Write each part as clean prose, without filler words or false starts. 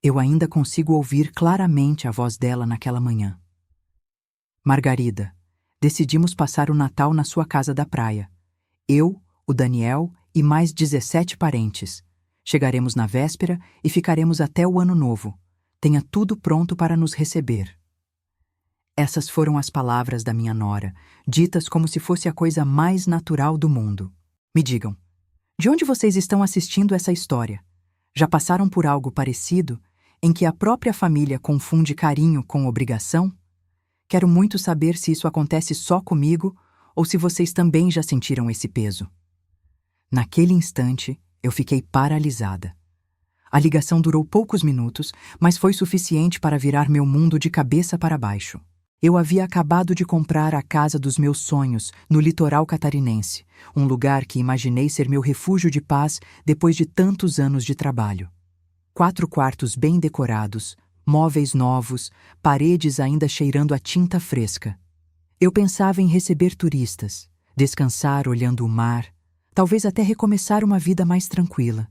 Eu ainda consigo ouvir claramente a voz dela naquela manhã. Margarida, decidimos passar o Natal na sua casa da praia. Eu, o Daniel e mais 17 parentes. Chegaremos na véspera e ficaremos até o Ano Novo. Tenha tudo pronto para nos receber. Essas foram as palavras da minha nora, ditas como se fosse a coisa mais natural do mundo. Me digam, de onde vocês estão assistindo essa história? Já passaram por algo parecido, em que a própria família confunde carinho com obrigação? Quero muito saber se isso acontece só comigo ou se vocês também já sentiram esse peso. Naquele instante, eu fiquei paralisada. A ligação durou poucos minutos, mas foi suficiente para virar meu mundo de cabeça para baixo. Eu havia acabado de comprar a casa dos meus sonhos no litoral catarinense, um lugar que imaginei ser meu refúgio de paz depois de tantos anos de trabalho. 4 quartos bem decorados, móveis novos, paredes ainda cheirando a tinta fresca. Eu pensava em receber turistas, descansar olhando o mar, talvez até recomeçar uma vida mais tranquila.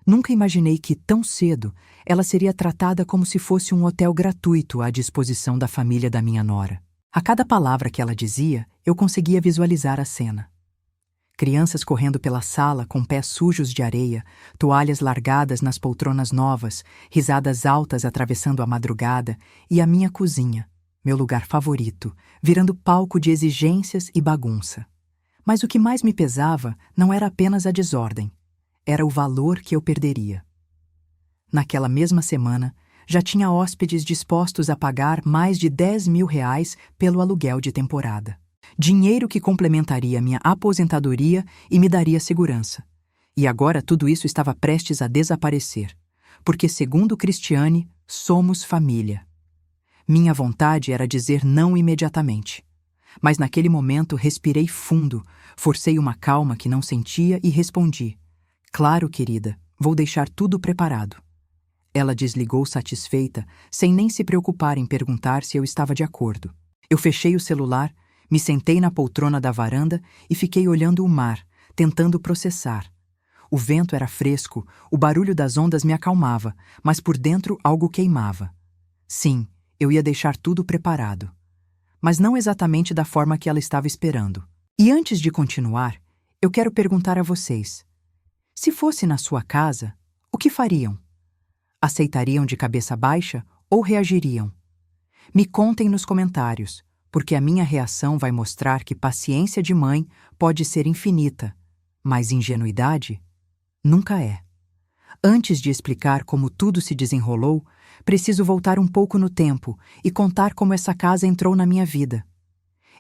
Nunca imaginei que, tão cedo, ela seria tratada como se fosse um hotel gratuito à disposição da família da minha nora. A cada palavra que ela dizia, eu conseguia visualizar a cena. Crianças correndo pela sala com pés sujos de areia, toalhas largadas nas poltronas novas, risadas altas atravessando a madrugada e a minha cozinha, meu lugar favorito, virando palco de exigências e bagunça. Mas o que mais me pesava não era apenas a desordem. Era o valor que eu perderia. Naquela mesma semana, já tinha hóspedes dispostos a pagar mais de R$ 10.000 pelo aluguel de temporada. Dinheiro que complementaria minha aposentadoria e me daria segurança. E agora tudo isso estava prestes a desaparecer, porque, segundo Cristiane, somos família. Minha vontade era dizer não imediatamente. Mas naquele momento respirei fundo, forcei uma calma que não sentia e respondi: "Claro, querida, vou deixar tudo preparado." Ela desligou satisfeita, sem nem se preocupar em perguntar se eu estava de acordo. Eu fechei o celular, me sentei na poltrona da varanda e fiquei olhando o mar, tentando processar. O vento era fresco, o barulho das ondas me acalmava, mas por dentro algo queimava. Sim, eu ia deixar tudo preparado. Mas não exatamente da forma que ela estava esperando. E antes de continuar, eu quero perguntar a vocês: se fosse na sua casa, o que fariam? Aceitariam de cabeça baixa ou reagiriam? Me contem nos comentários, porque a minha reação vai mostrar que paciência de mãe pode ser infinita, mas ingenuidade nunca é. Antes de explicar como tudo se desenrolou, preciso voltar um pouco no tempo e contar como essa casa entrou na minha vida.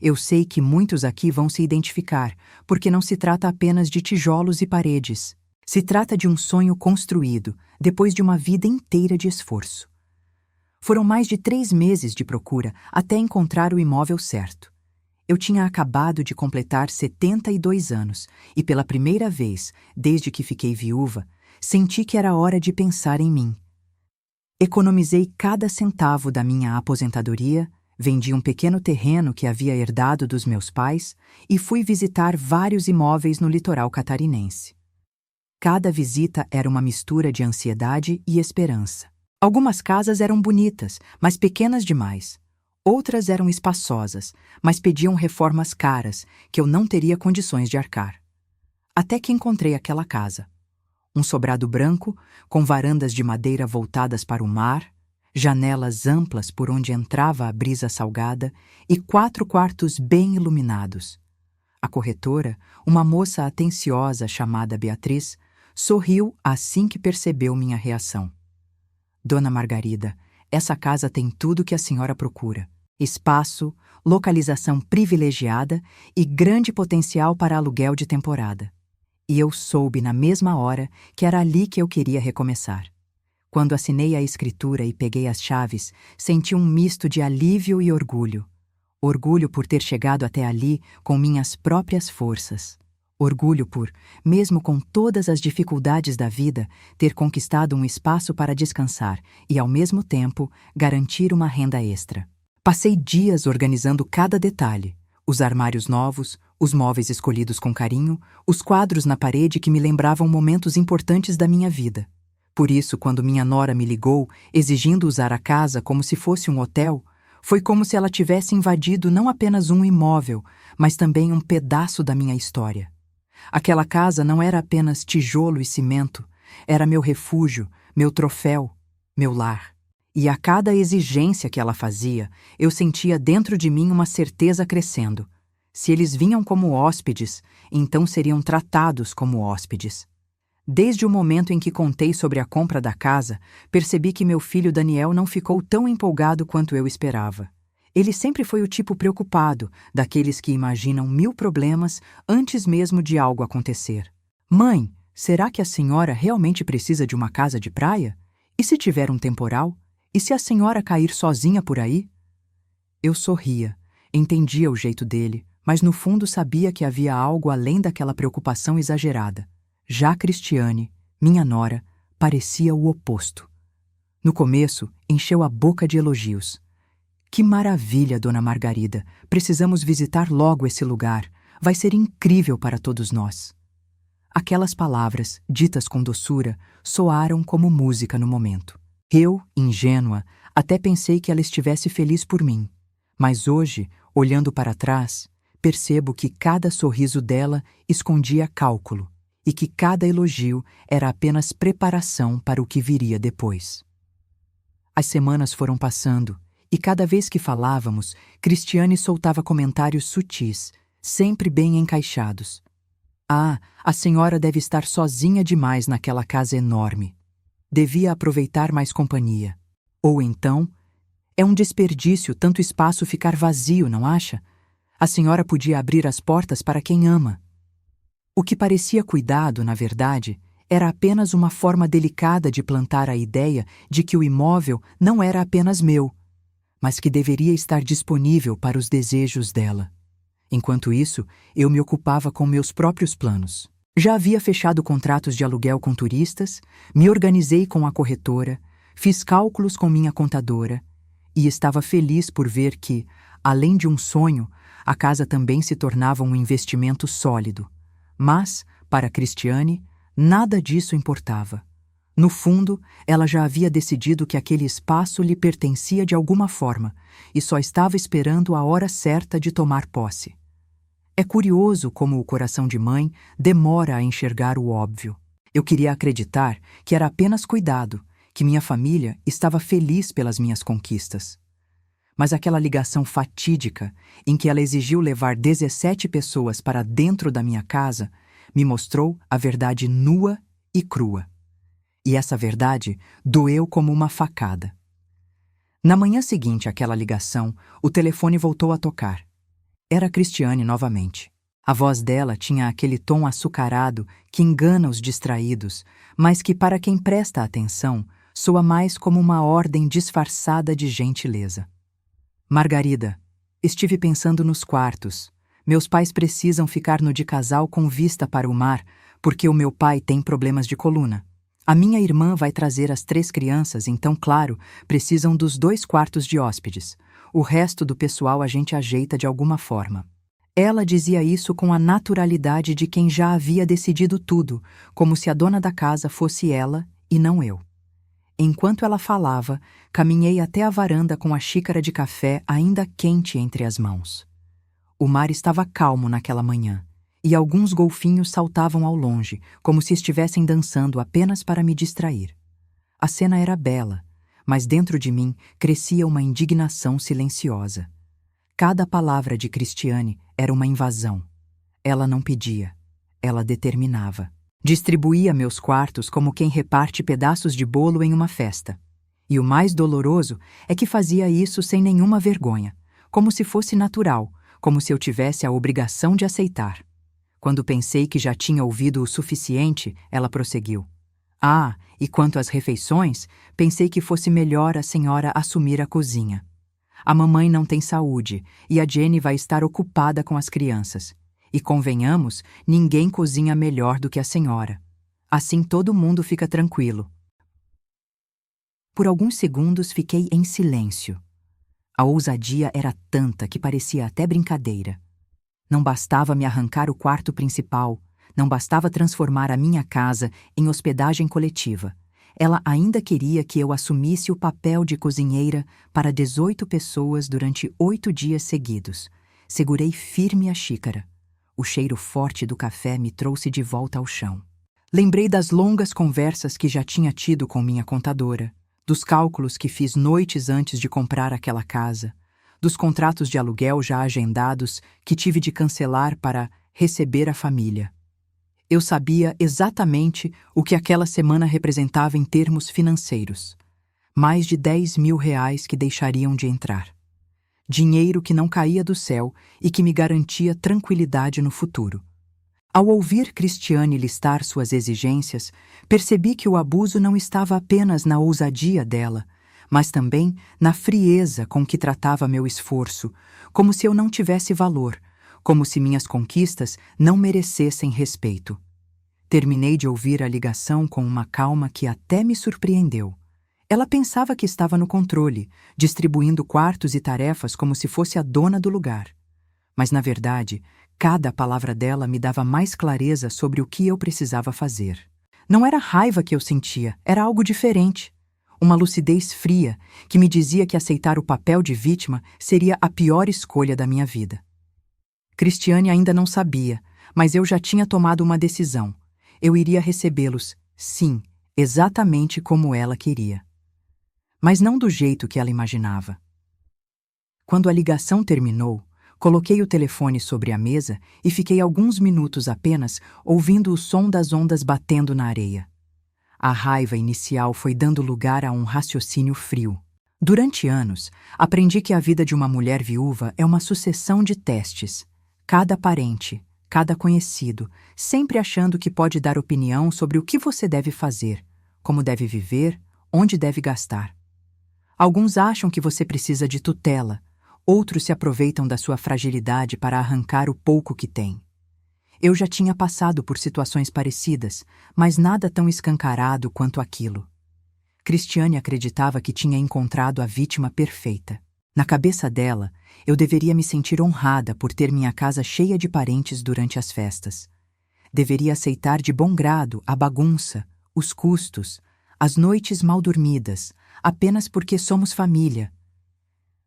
Eu sei que muitos aqui vão se identificar, porque não se trata apenas de tijolos e paredes. Se trata de um sonho construído, depois de uma vida inteira de esforço. Foram mais de 3 meses de procura até encontrar o imóvel certo. Eu tinha acabado de completar 72 anos e, pela primeira vez, desde que fiquei viúva, senti que era hora de pensar em mim. Economizei cada centavo da minha aposentadoria, vendi um pequeno terreno que havia herdado dos meus pais e fui visitar vários imóveis no litoral catarinense. Cada visita era uma mistura de ansiedade e esperança. Algumas casas eram bonitas, mas pequenas demais. Outras eram espaçosas, mas pediam reformas caras que eu não teria condições de arcar. Até que encontrei aquela casa. Um sobrado branco, com varandas de madeira voltadas para o mar, janelas amplas por onde entrava a brisa salgada e 4 quartos bem iluminados. A corretora, uma moça atenciosa chamada Beatriz, sorriu assim que percebeu minha reação. "Dona Margarida, essa casa tem tudo que a senhora procura: espaço, localização privilegiada e grande potencial para aluguel de temporada." E eu soube na mesma hora que era ali que eu queria recomeçar. Quando assinei a escritura e peguei as chaves, senti um misto de alívio e orgulho. Orgulho por ter chegado até ali com minhas próprias forças. Orgulho por, mesmo com todas as dificuldades da vida, ter conquistado um espaço para descansar e, ao mesmo tempo, garantir uma renda extra. Passei dias organizando cada detalhe: os armários novos, os móveis escolhidos com carinho, os quadros na parede que me lembravam momentos importantes da minha vida. Por isso, quando minha nora me ligou, exigindo usar a casa como se fosse um hotel, foi como se ela tivesse invadido não apenas um imóvel, mas também um pedaço da minha história. Aquela casa não era apenas tijolo e cimento, era meu refúgio, meu troféu, meu lar. E a cada exigência que ela fazia, eu sentia dentro de mim uma certeza crescendo. Se eles vinham como hóspedes, então seriam tratados como hóspedes. Desde o momento em que contei sobre a compra da casa, percebi que meu filho Daniel não ficou tão empolgado quanto eu esperava. Ele sempre foi o tipo preocupado, daqueles que imaginam 1000 problemas antes mesmo de algo acontecer. Mãe, será que a senhora realmente precisa de uma casa de praia? E se tiver um temporal? E se a senhora cair sozinha por aí? Eu sorria, entendia o jeito dele, mas no fundo sabia que havia algo além daquela preocupação exagerada. Já Cristiane, minha nora, parecia o oposto. No começo, encheu a boca de elogios. Que maravilha, dona Margarida! Precisamos visitar logo esse lugar. Vai ser incrível para todos nós. Aquelas palavras, ditas com doçura, soaram como música no momento. Eu, ingênua, até pensei que ela estivesse feliz por mim. Mas hoje, olhando para trás, percebo que cada sorriso dela escondia cálculo e que cada elogio era apenas preparação para o que viria depois. As semanas foram passando e cada vez que falávamos, Cristiane soltava comentários sutis, sempre bem encaixados. Ah, a senhora deve estar sozinha demais naquela casa enorme. Devia aproveitar mais companhia. Ou então, é um desperdício tanto espaço ficar vazio, não acha? A senhora podia abrir as portas para quem ama. O que parecia cuidado, na verdade, era apenas uma forma delicada de plantar a ideia de que o imóvel não era apenas meu, mas que deveria estar disponível para os desejos dela. Enquanto isso, eu me ocupava com meus próprios planos. Já havia fechado contratos de aluguel com turistas, me organizei com a corretora, fiz cálculos com minha contadora e estava feliz por ver que, além de um sonho, a casa também se tornava um investimento sólido. Mas, para Cristiane, nada disso importava. No fundo, ela já havia decidido que aquele espaço lhe pertencia de alguma forma e só estava esperando a hora certa de tomar posse. É curioso como o coração de mãe demora a enxergar o óbvio. Eu queria acreditar que era apenas cuidado, que minha família estava feliz pelas minhas conquistas. Mas aquela ligação fatídica, em que ela exigiu levar 17 pessoas para dentro da minha casa, me mostrou a verdade nua e crua. E essa verdade doeu como uma facada. Na manhã seguinte àquela ligação, o telefone voltou a tocar. Era Cristiane novamente. A voz dela tinha aquele tom açucarado que engana os distraídos, mas que, para quem presta atenção, soa mais como uma ordem disfarçada de gentileza. Margarida, estive pensando nos quartos. Meus pais precisam ficar no de casal com vista para o mar, porque o meu pai tem problemas de coluna. A minha irmã vai trazer as 3 crianças, então, claro, precisam dos 2 quartos de hóspedes. O resto do pessoal a gente ajeita de alguma forma. Ela dizia isso com a naturalidade de quem já havia decidido tudo, como se a dona da casa fosse ela e não eu. Enquanto ela falava, caminhei até a varanda com a xícara de café ainda quente entre as mãos. O mar estava calmo naquela manhã, e alguns golfinhos saltavam ao longe, como se estivessem dançando apenas para me distrair. A cena era bela, mas dentro de mim crescia uma indignação silenciosa. Cada palavra de Cristiane era uma invasão. Ela não pedia, ela determinava. Distribuía meus quartos como quem reparte pedaços de bolo em uma festa. E o mais doloroso é que fazia isso sem nenhuma vergonha, como se fosse natural, como se eu tivesse a obrigação de aceitar. Quando pensei que já tinha ouvido o suficiente, ela prosseguiu. Ah, e quanto às refeições, pensei que fosse melhor a senhora assumir a cozinha. A mamãe não tem saúde e a Jenny vai estar ocupada com as crianças. E convenhamos, ninguém cozinha melhor do que a senhora. Assim todo mundo fica tranquilo. Por alguns segundos fiquei em silêncio. A ousadia era tanta que parecia até brincadeira. Não bastava me arrancar o quarto principal, não bastava transformar a minha casa em hospedagem coletiva. Ela ainda queria que eu assumisse o papel de cozinheira para 18 pessoas durante 8 dias seguidos. Segurei firme a xícara. O cheiro forte do café me trouxe de volta ao chão. Lembrei das longas conversas que já tinha tido com minha contadora, dos cálculos que fiz noites antes de comprar aquela casa, dos contratos de aluguel já agendados que tive de cancelar para receber a família. Eu sabia exatamente o que aquela semana representava em termos financeiros. Mais de 10 mil reais que deixariam de entrar. Dinheiro que não caía do céu e que me garantia tranquilidade no futuro. Ao ouvir Cristiane listar suas exigências, percebi que o abuso não estava apenas na ousadia dela, mas também na frieza com que tratava meu esforço, como se eu não tivesse valor, como se minhas conquistas não merecessem respeito. Terminei de ouvir a ligação com uma calma que até me surpreendeu. Ela pensava que estava no controle, distribuindo quartos e tarefas como se fosse a dona do lugar. Mas, na verdade, cada palavra dela me dava mais clareza sobre o que eu precisava fazer. Não era raiva que eu sentia, era algo diferente. Uma lucidez fria que me dizia que aceitar o papel de vítima seria a pior escolha da minha vida. Cristiane ainda não sabia, mas eu já tinha tomado uma decisão. Eu iria recebê-los, sim, exatamente como ela queria. Mas não do jeito que ela imaginava. Quando a ligação terminou, coloquei o telefone sobre a mesa e fiquei alguns minutos apenas ouvindo o som das ondas batendo na areia. A raiva inicial foi dando lugar a um raciocínio frio. Durante anos, aprendi que a vida de uma mulher viúva é uma sucessão de testes. Cada parente, cada conhecido, sempre achando que pode dar opinião sobre o que você deve fazer, como deve viver, onde deve gastar. Alguns acham que você precisa de tutela, outros se aproveitam da sua fragilidade para arrancar o pouco que tem. Eu já tinha passado por situações parecidas, mas nada tão escancarado quanto aquilo. Cristiane acreditava que tinha encontrado a vítima perfeita. Na cabeça dela, eu deveria me sentir honrada por ter minha casa cheia de parentes durante as festas. Deveria aceitar de bom grado a bagunça, os custos, as noites mal dormidas, apenas porque somos família.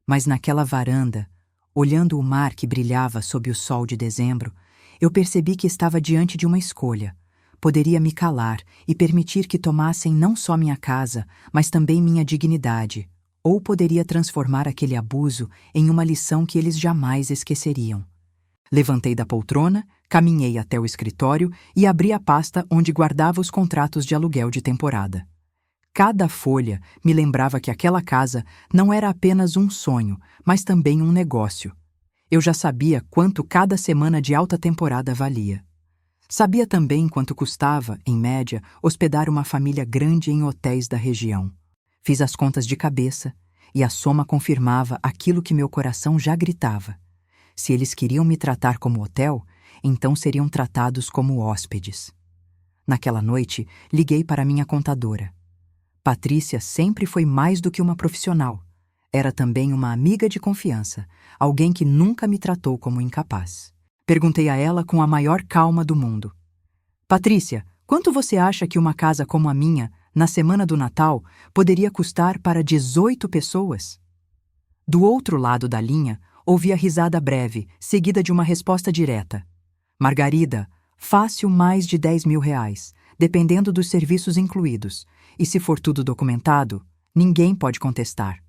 Mas naquela varanda, olhando o mar que brilhava sob o sol de dezembro, eu percebi que estava diante de uma escolha. Poderia me calar e permitir que tomassem não só minha casa, mas também minha dignidade, ou poderia transformar aquele abuso em uma lição que eles jamais esqueceriam. Levantei da poltrona, caminhei até o escritório e abri a pasta onde guardava os contratos de aluguel de temporada. Cada folha me lembrava que aquela casa não era apenas um sonho, mas também um negócio. Eu já sabia quanto cada semana de alta temporada valia. Sabia também quanto custava, em média, hospedar uma família grande em hotéis da região. Fiz as contas de cabeça e a soma confirmava aquilo que meu coração já gritava. Se eles queriam me tratar como hotel, então seriam tratados como hóspedes. Naquela noite, liguei para minha contadora. Patrícia sempre foi mais do que uma profissional. Era também uma amiga de confiança, alguém que nunca me tratou como incapaz. Perguntei a ela com a maior calma do mundo. Patrícia, quanto você acha que uma casa como a minha, na semana do Natal, poderia custar para 18 pessoas? Do outro lado da linha, ouvi a risada breve, seguida de uma resposta direta. Margarida, fácil mais de 10 mil reais, dependendo dos serviços incluídos. E se for tudo documentado, ninguém pode contestar.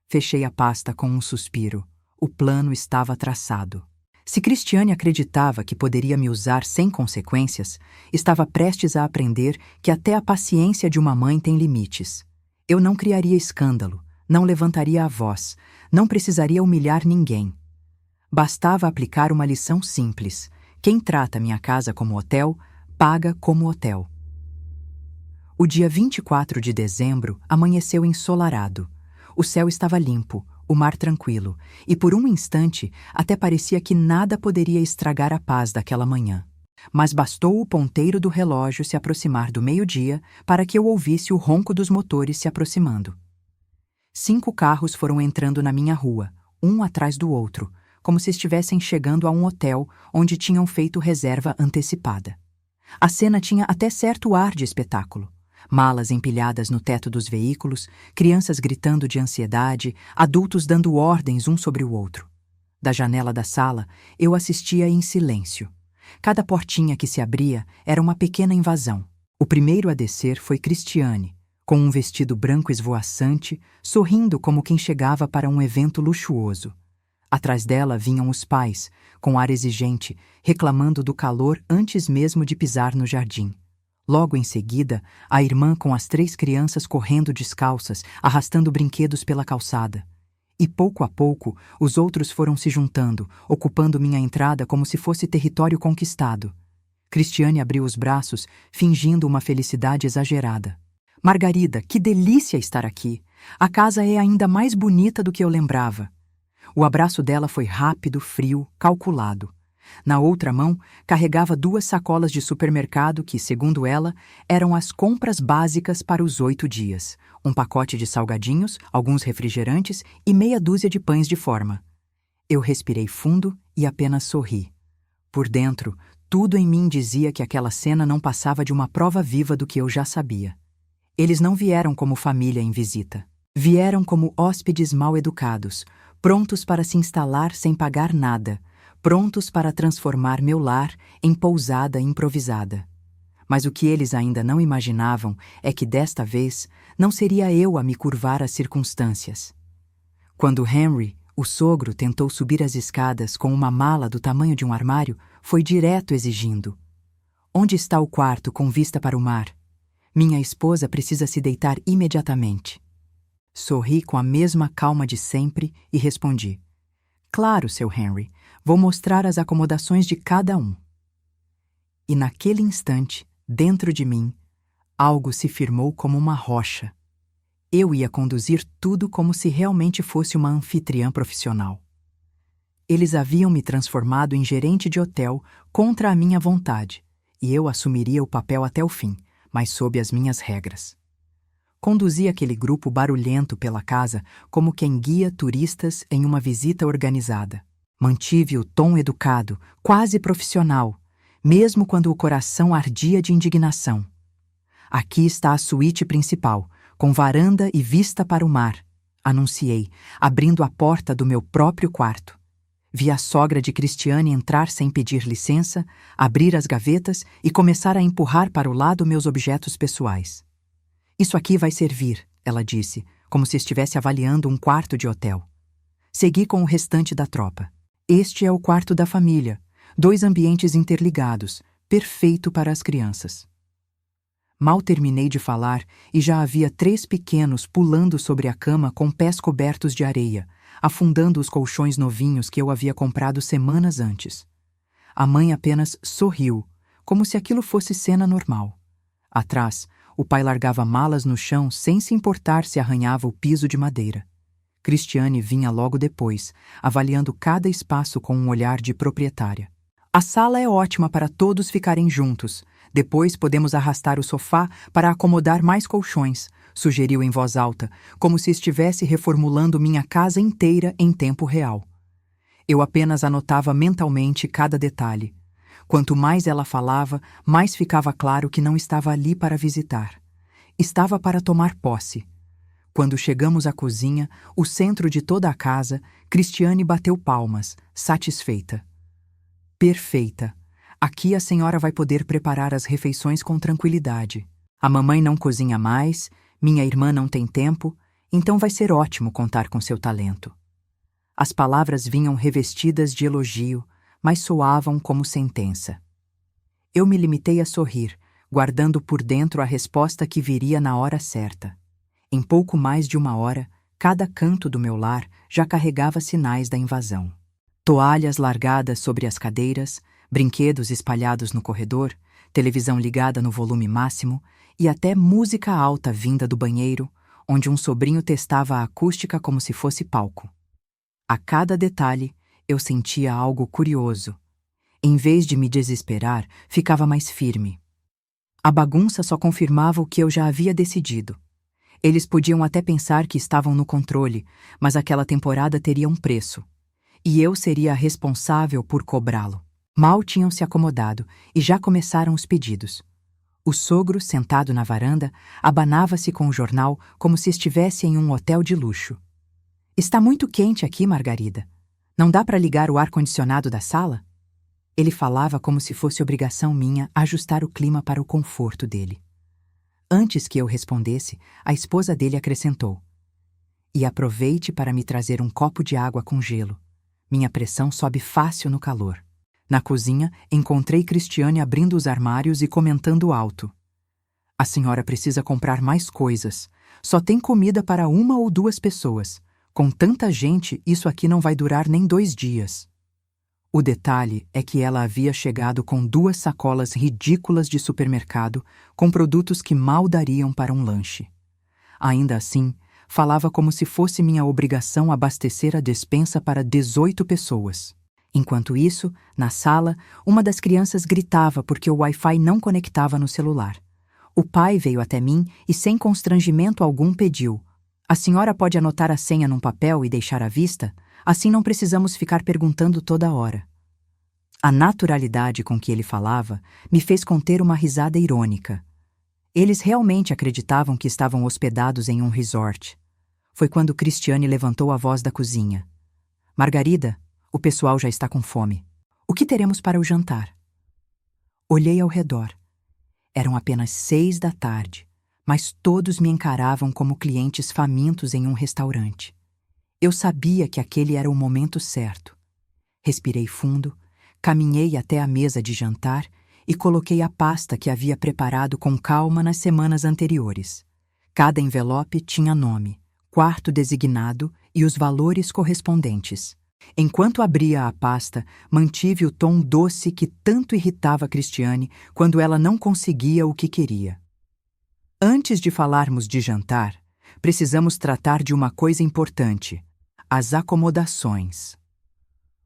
Fechei a pasta com um suspiro. O plano estava traçado. Se Cristiane acreditava que poderia me usar sem consequências, estava prestes a aprender que até a paciência de uma mãe tem limites. Eu não criaria escândalo, não levantaria a voz, não precisaria humilhar ninguém. Bastava aplicar uma lição simples. Quem trata minha casa como hotel, paga como hotel. O dia 24 de dezembro amanheceu ensolarado. O céu estava limpo, o mar tranquilo, e por um instante até parecia que nada poderia estragar a paz daquela manhã. Mas bastou o ponteiro do relógio se aproximar do meio-dia para que eu ouvisse o ronco dos motores se aproximando. 5 carros foram entrando na minha rua, um atrás do outro, como se estivessem chegando a um hotel onde tinham feito reserva antecipada. A cena tinha até certo ar de espetáculo. Malas empilhadas no teto dos veículos, crianças gritando de ansiedade, adultos dando ordens um sobre o outro. Da janela da sala, eu assistia em silêncio. Cada portinha que se abria era uma pequena invasão. O primeiro a descer foi Cristiane, com um vestido branco esvoaçante, sorrindo como quem chegava para um evento luxuoso. Atrás dela vinham os pais, com ar exigente, reclamando do calor antes mesmo de pisar no jardim. Logo em seguida, a irmã com as 3 crianças correndo descalças, arrastando brinquedos pela calçada. E pouco a pouco, os outros foram se juntando, ocupando minha entrada como se fosse território conquistado. Cristiane abriu os braços, fingindo uma felicidade exagerada. Margarida, que delícia estar aqui! A casa é ainda mais bonita do que eu lembrava. O abraço dela foi rápido, frio, calculado. Na outra mão, carregava 2 sacolas de supermercado que, segundo ela, eram as compras básicas para os 8 dias. Um pacote de salgadinhos, alguns refrigerantes e meia dúzia de pães de forma. Eu respirei fundo e apenas sorri. Por dentro, tudo em mim dizia que aquela cena não passava de uma prova viva do que eu já sabia. Eles não vieram como família em visita. Vieram como hóspedes mal educados, prontos para se instalar sem pagar nada, prontos para transformar meu lar em pousada improvisada. Mas o que eles ainda não imaginavam é que desta vez não seria eu a me curvar às circunstâncias. Quando Henry, o sogro, tentou subir as escadas com uma mala do tamanho de um armário, foi direto exigindo: "Onde está o quarto com vista para o mar? Minha esposa precisa se deitar imediatamente." Sorri com a mesma calma de sempre e respondi: "Claro, seu Henry, vou mostrar as acomodações de cada um." E naquele instante, dentro de mim, algo se firmou como uma rocha. Eu ia conduzir tudo como se realmente fosse uma anfitriã profissional. Eles haviam me transformado em gerente de hotel contra a minha vontade, e eu assumiria o papel até o fim, mas sob as minhas regras. Conduzi aquele grupo barulhento pela casa como quem guia turistas em uma visita organizada. Mantive o tom educado, quase profissional, mesmo quando o coração ardia de indignação. "Aqui está a suíte principal, com varanda e vista para o mar", anunciei, abrindo a porta do meu próprio quarto. Vi a sogra de Cristiane entrar sem pedir licença, abrir as gavetas e começar a empurrar para o lado meus objetos pessoais. "Isso aqui vai servir", ela disse, como se estivesse avaliando um quarto de hotel. Segui com o restante da tropa. "Este é o quarto da família, 2 ambientes interligados, perfeito para as crianças." Mal terminei de falar e já havia 3 pequenos pulando sobre a cama com pés cobertos de areia, afundando os colchões novinhos que eu havia comprado semanas antes. A mãe apenas sorriu, como se aquilo fosse cena normal. Atrás, o pai largava malas no chão sem se importar se arranhava o piso de madeira. Cristiane vinha logo depois, avaliando cada espaço com um olhar de proprietária. "A sala é ótima para todos ficarem juntos. Depois podemos arrastar o sofá para acomodar mais colchões", sugeriu em voz alta, como se estivesse reformulando minha casa inteira em tempo real. Eu apenas anotava mentalmente cada detalhe. Quanto mais ela falava, mais ficava claro que não estava ali para visitar. Estava para tomar posse. Quando chegamos à cozinha, o centro de toda a casa, Cristiane bateu palmas, satisfeita. "Perfeita. Aqui a senhora vai poder preparar as refeições com tranquilidade. A mamãe não cozinha mais, minha irmã não tem tempo, então vai ser ótimo contar com seu talento." As palavras vinham revestidas de elogio, mas soavam como sentença. Eu me limitei a sorrir, guardando por dentro a resposta que viria na hora certa. Em pouco mais de 1 hora, cada canto do meu lar já carregava sinais da invasão. Toalhas largadas sobre as cadeiras, brinquedos espalhados no corredor, televisão ligada no volume máximo e até música alta vinda do banheiro, onde um sobrinho testava a acústica como se fosse palco. A cada detalhe, eu sentia algo curioso. Em vez de me desesperar, ficava mais firme. A bagunça só confirmava o que eu já havia decidido. Eles podiam até pensar que estavam no controle, mas aquela temporada teria um preço. E eu seria a responsável por cobrá-lo. Mal tinham se acomodado e já começaram os pedidos. O sogro, sentado na varanda, abanava-se com o jornal como se estivesse em um hotel de luxo. Está muito quente aqui, Margarida. Não dá para ligar o ar-condicionado da sala? Ele falava como se fosse obrigação minha ajustar o clima para o conforto dele. Antes que eu respondesse, a esposa dele acrescentou: "E aproveite para me trazer um copo de água com gelo. Minha pressão sobe fácil no calor." Na cozinha, encontrei Cristiane abrindo os armários e comentando alto: "A senhora precisa comprar mais coisas. Só tem comida para 1 ou 2 pessoas. Com tanta gente, isso aqui não vai durar nem 2 dias." O detalhe é que ela havia chegado com 2 sacolas ridículas de supermercado com produtos que mal dariam para um lanche. Ainda assim, falava como se fosse minha obrigação abastecer a despensa para 18 pessoas. Enquanto isso, na sala, uma das crianças gritava porque o Wi-Fi não conectava no celular. O pai veio até mim e, sem constrangimento algum, pediu: "A senhora pode anotar a senha num papel e deixar à vista? Assim não precisamos ficar perguntando toda hora." A naturalidade com que ele falava me fez conter uma risada irônica. Eles realmente acreditavam que estavam hospedados em um resort. Foi quando Cristiane levantou a voz da cozinha: "Margarida, o pessoal já está com fome. O que teremos para o jantar?" Olhei ao redor. Eram apenas 6 da tarde, mas todos me encaravam como clientes famintos em um restaurante. Eu sabia que aquele era o momento certo. Respirei fundo, caminhei até a mesa de jantar e coloquei a pasta que havia preparado com calma nas semanas anteriores. Cada envelope tinha nome, quarto designado e os valores correspondentes. Enquanto abria a pasta, mantive o tom doce que tanto irritava Cristiane quando ela não conseguia o que queria. "Antes de falarmos de jantar, precisamos tratar de uma coisa importante: as acomodações."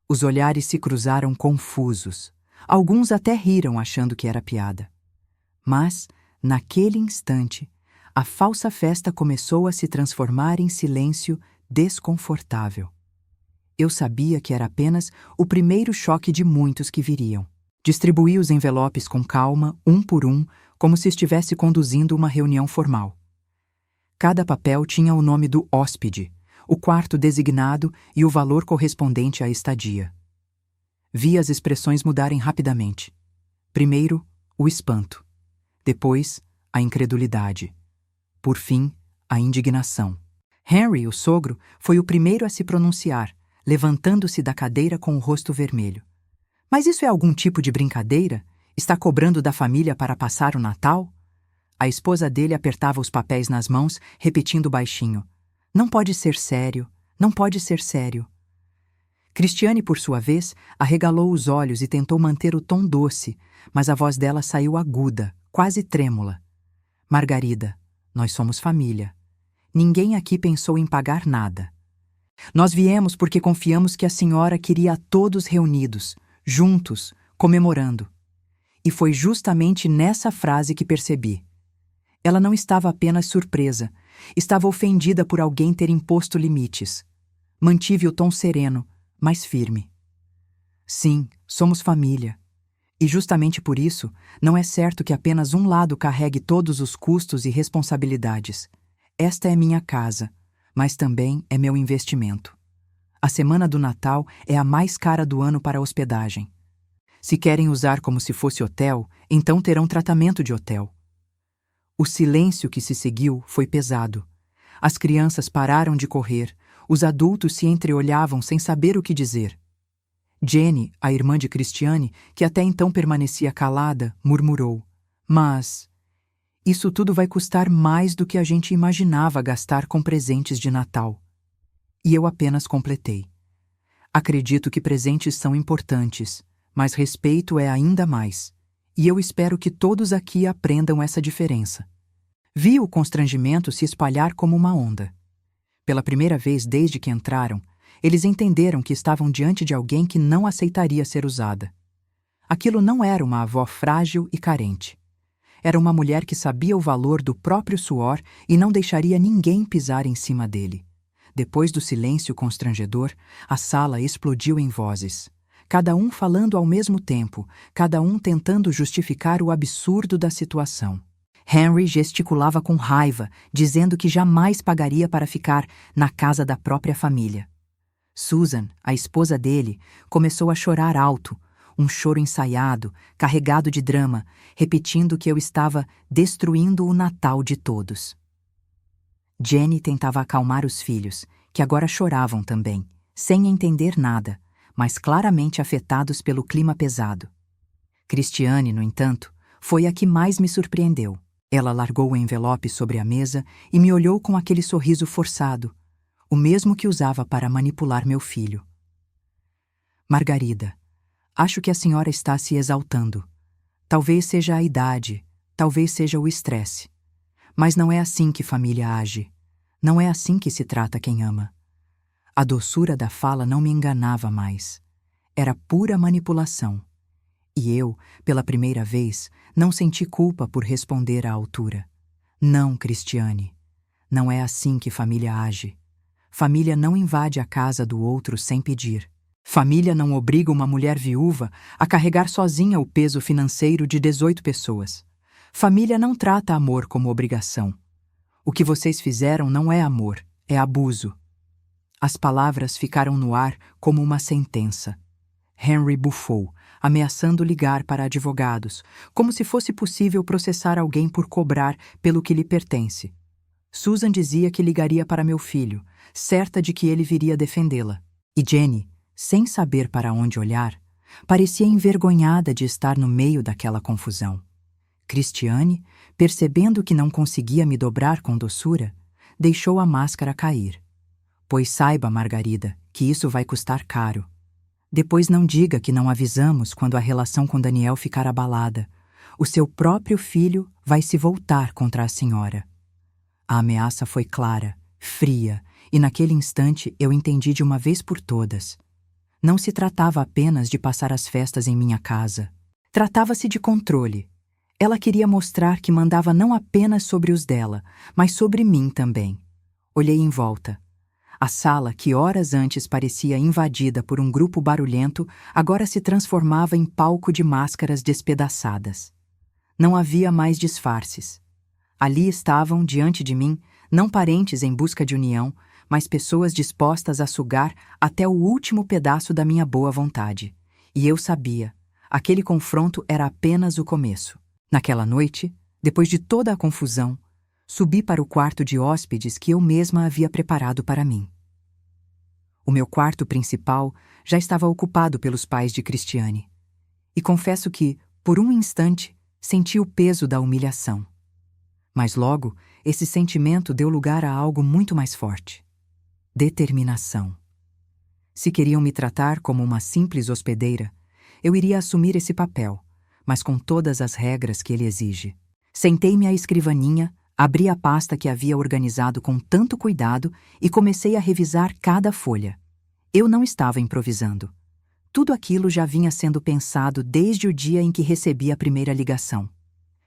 Os olhares se cruzaram confusos. Alguns até riram achando que era piada. Mas, naquele instante, a falsa festa começou a se transformar em silêncio desconfortável. Eu sabia que era apenas o primeiro choque de muitos que viriam. Distribuí os envelopes com calma, um por um, como se estivesse conduzindo uma reunião formal. Cada papel tinha o nome do hóspede, o quarto designado e o valor correspondente à estadia. Vi as expressões mudarem rapidamente. Primeiro, o espanto. Depois, a incredulidade. Por fim, a indignação. Henry, o sogro, foi o primeiro a se pronunciar, levantando-se da cadeira com o rosto vermelho. "Mas isso é algum tipo de brincadeira? Está cobrando da família para passar o Natal?" A esposa dele apertava os papéis nas mãos, repetindo baixinho: "Não pode ser sério, não pode ser sério." Cristiane, por sua vez, arregalou os olhos e tentou manter o tom doce, mas a voz dela saiu aguda, quase trêmula. "Margarida, nós somos família. Ninguém aqui pensou em pagar nada. Nós viemos porque confiamos que a senhora queria a todos reunidos, juntos, comemorando." E foi justamente nessa frase que percebi. Ela não estava apenas surpresa, estava ofendida por alguém ter imposto limites. Mantive o tom sereno, mas firme. "Sim, somos família. E justamente por isso, não é certo que apenas um lado carregue todos os custos e responsabilidades. Esta é minha casa, mas também é meu investimento. A semana do Natal é a mais cara do ano para a hospedagem. Se querem usar como se fosse hotel, então terão tratamento de hotel." O silêncio que se seguiu foi pesado. As crianças pararam de correr, os adultos se entreolhavam sem saber o que dizer. Jenny, a irmã de Cristiane, que até então permanecia calada, murmurou: "Mas isso tudo vai custar mais do que a gente imaginava gastar com presentes de Natal." E eu apenas completei: "Acredito que presentes são importantes, mas respeito é ainda mais. E eu espero que todos aqui aprendam essa diferença." Vi o constrangimento se espalhar como uma onda. Pela primeira vez desde que entraram, eles entenderam que estavam diante de alguém que não aceitaria ser usada. Aquilo não era uma avó frágil e carente. Era uma mulher que sabia o valor do próprio suor e não deixaria ninguém pisar em cima dele. Depois do silêncio constrangedor, a sala explodiu em vozes. cada um falando ao mesmo tempo, cada um tentando justificar o absurdo da situação. Henry gesticulava com raiva, dizendo que jamais pagaria para ficar na casa da própria família. Susan, a esposa dele, começou a chorar alto, um choro ensaiado, carregado de drama, repetindo que eu estava destruindo o Natal de todos. Jenny tentava acalmar os filhos, que agora choravam também, sem entender nada, mas claramente afetados pelo clima pesado. Christiane, no entanto, foi a que mais me surpreendeu. Ela largou o envelope sobre a mesa e me olhou com aquele sorriso forçado, o mesmo que usava para manipular meu filho. Margarida, acho que a senhora está se exaltando. Talvez seja a idade, talvez seja o estresse. Mas não é assim que família age. Não é assim que se trata quem ama. A doçura da fala não me enganava mais. Era pura manipulação. E eu, pela primeira vez, não senti culpa por responder à altura. Não, Christiane. Não é assim que família age. Família não invade a casa do outro sem pedir. Família não obriga uma mulher viúva a carregar sozinha o peso financeiro de 18 pessoas. Família não trata amor como obrigação. O que vocês fizeram não é amor, é abuso. As palavras ficaram no ar como uma sentença. Henry bufou, ameaçando ligar para advogados, como se fosse possível processar alguém por cobrar pelo que lhe pertence. Susan dizia que ligaria para meu filho, certa de que ele viria defendê-la. E Jenny, sem saber para onde olhar, parecia envergonhada de estar no meio daquela confusão. Christiane, percebendo que não conseguia me dobrar com doçura, deixou a máscara cair. Pois saiba, Margarida, que isso vai custar caro. Depois não diga que não avisamos quando a relação com Daniel ficar abalada. O seu próprio filho vai se voltar contra a senhora. A ameaça foi clara, fria, e naquele instante eu entendi de uma vez por todas. Não se tratava apenas de passar as festas em minha casa. Tratava-se de controle. Ela queria mostrar que mandava não apenas sobre os dela, mas sobre mim também. Olhei em volta. A sala, que horas antes parecia invadida por um grupo barulhento, agora se transformava em palco de máscaras despedaçadas. Não havia mais disfarces. Ali estavam, diante de mim, não parentes em busca de união, mas pessoas dispostas a sugar até o último pedaço da minha boa vontade. E eu sabia, aquele confronto era apenas o começo. Naquela noite, depois de toda a confusão, subi para o quarto de hóspedes que eu mesma havia preparado para mim. O meu quarto principal já estava ocupado pelos pais de Christiane. E confesso que, por um instante, senti o peso da humilhação. Mas logo, esse sentimento deu lugar a algo muito mais forte. Determinação. Se queriam me tratar como uma simples hospedeira, eu iria assumir esse papel, mas com todas as regras que ele exige. Sentei-me à escrivaninha, abri a pasta que havia organizado com tanto cuidado e comecei a revisar cada folha. Eu não estava improvisando. Tudo aquilo já vinha sendo pensado desde o dia em que recebi a primeira ligação.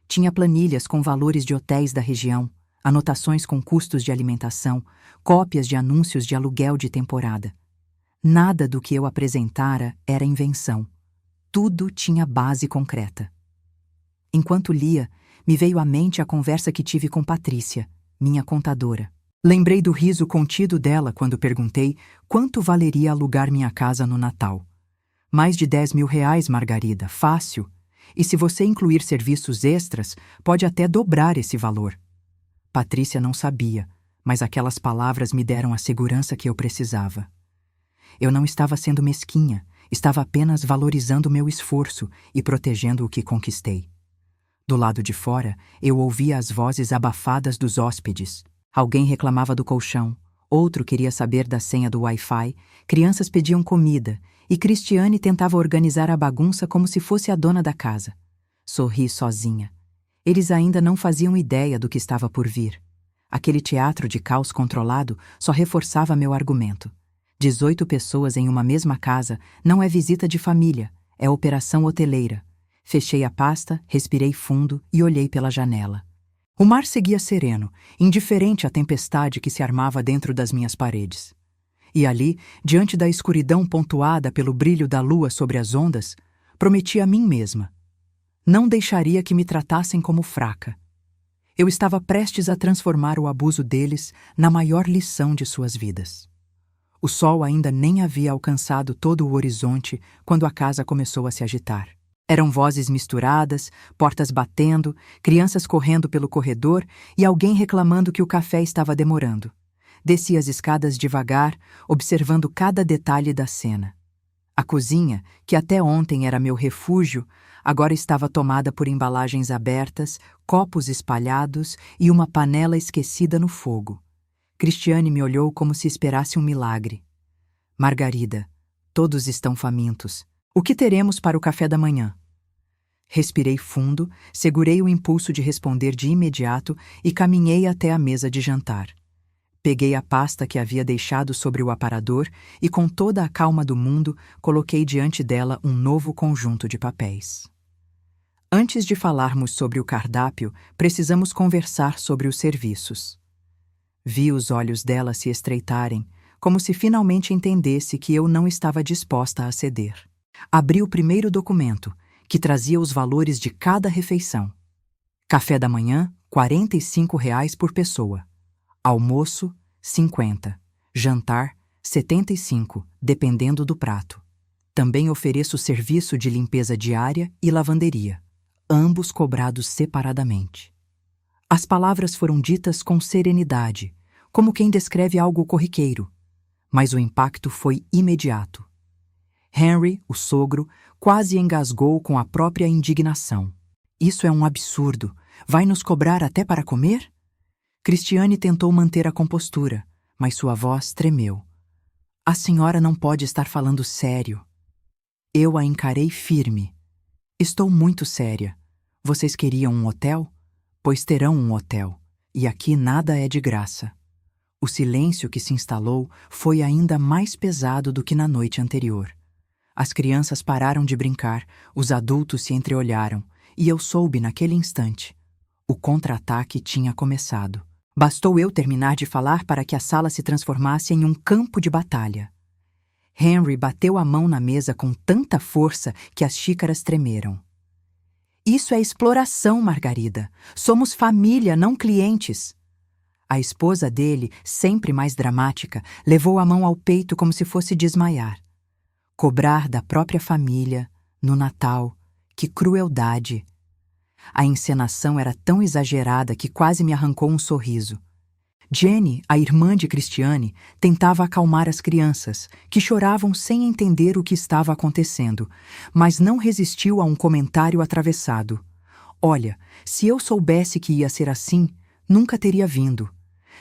Tinha planilhas com valores de hotéis da região, anotações com custos de alimentação, cópias de anúncios de aluguel de temporada. Nada do que eu apresentara era invenção. Tudo tinha base concreta. Enquanto lia, me veio à mente a conversa que tive com Patrícia, minha contadora. Lembrei do riso contido dela quando perguntei quanto valeria alugar minha casa no Natal. Mais de 10 mil reais, Margarida, fácil. E se você incluir serviços extras, pode até dobrar esse valor. Patrícia não sabia, mas aquelas palavras me deram a segurança que eu precisava. Eu não estava sendo mesquinha, estava apenas valorizando meu esforço e protegendo o que conquistei. Do lado de fora, eu ouvia as vozes abafadas dos hóspedes. Alguém reclamava do colchão, outro queria saber da senha do Wi-Fi, crianças pediam comida e Christiane tentava organizar a bagunça como se fosse a dona da casa. Sorri sozinha. Eles ainda não faziam ideia do que estava por vir. Aquele teatro de caos controlado só reforçava meu argumento. 18 pessoas em uma mesma casa não é visita de família, é operação hoteleira. Fechei a pasta, respirei fundo e olhei pela janela. O mar seguia sereno, indiferente à tempestade que se armava dentro das minhas paredes. E ali, diante da escuridão pontuada pelo brilho da lua sobre as ondas, prometi a mim mesma: não deixaria que me tratassem como fraca. Eu estava prestes a transformar o abuso deles na maior lição de suas vidas. O sol ainda nem havia alcançado todo o horizonte quando a casa começou a se agitar. Eram vozes misturadas, portas batendo, crianças correndo pelo corredor e alguém reclamando que o café estava demorando. Desci as escadas devagar, observando cada detalhe da cena. A cozinha, que até ontem era meu refúgio, agora estava tomada por embalagens abertas, copos espalhados e uma panela esquecida no fogo. Cristiane me olhou como se esperasse um milagre. Margarida, todos estão famintos. O que teremos para o café da manhã? Respirei fundo, segurei o impulso de responder de imediato e caminhei até a mesa de jantar. Peguei a pasta que havia deixado sobre o aparador e, com toda a calma do mundo, coloquei diante dela um novo conjunto de papéis. Antes de falarmos sobre o cardápio, precisamos conversar sobre os serviços. Vi os olhos dela se estreitarem, como se finalmente entendesse que eu não estava disposta a ceder. Abri o primeiro documento, que trazia os valores de cada refeição. Café da manhã, R$ 45 por pessoa. Almoço, 50. Jantar, 75, dependendo do prato. Também ofereço serviço de limpeza diária e lavanderia, ambos cobrados separadamente. As palavras foram ditas com serenidade, como quem descreve algo corriqueiro, mas o impacto foi imediato. Henry, o sogro, quase engasgou com a própria indignação. Isso é um absurdo. Vai nos cobrar até para comer? Cristiane tentou manter a compostura, mas sua voz tremeu. A senhora não pode estar falando sério. Eu a encarei firme. Estou muito séria. Vocês queriam um hotel? Pois terão um hotel. E aqui nada é de graça. O silêncio que se instalou foi ainda mais pesado do que na noite anterior. As crianças pararam de brincar, os adultos se entreolharam, e eu soube naquele instante. O contra-ataque tinha começado. Bastou eu terminar de falar para que a sala se transformasse em um campo de batalha. Henry bateu a mão na mesa com tanta força que as xícaras tremeram. Isso é exploração, Margarida. Somos família, não clientes. A esposa dele, sempre mais dramática, levou a mão ao peito como se fosse desmaiar. Cobrar da própria família, no Natal, que crueldade! A encenação era tão exagerada que quase me arrancou um sorriso. Jenny, a irmã de Cristiane, tentava acalmar as crianças, que choravam sem entender o que estava acontecendo, mas não resistiu a um comentário atravessado. Olha, se eu soubesse que ia ser assim, nunca teria vindo.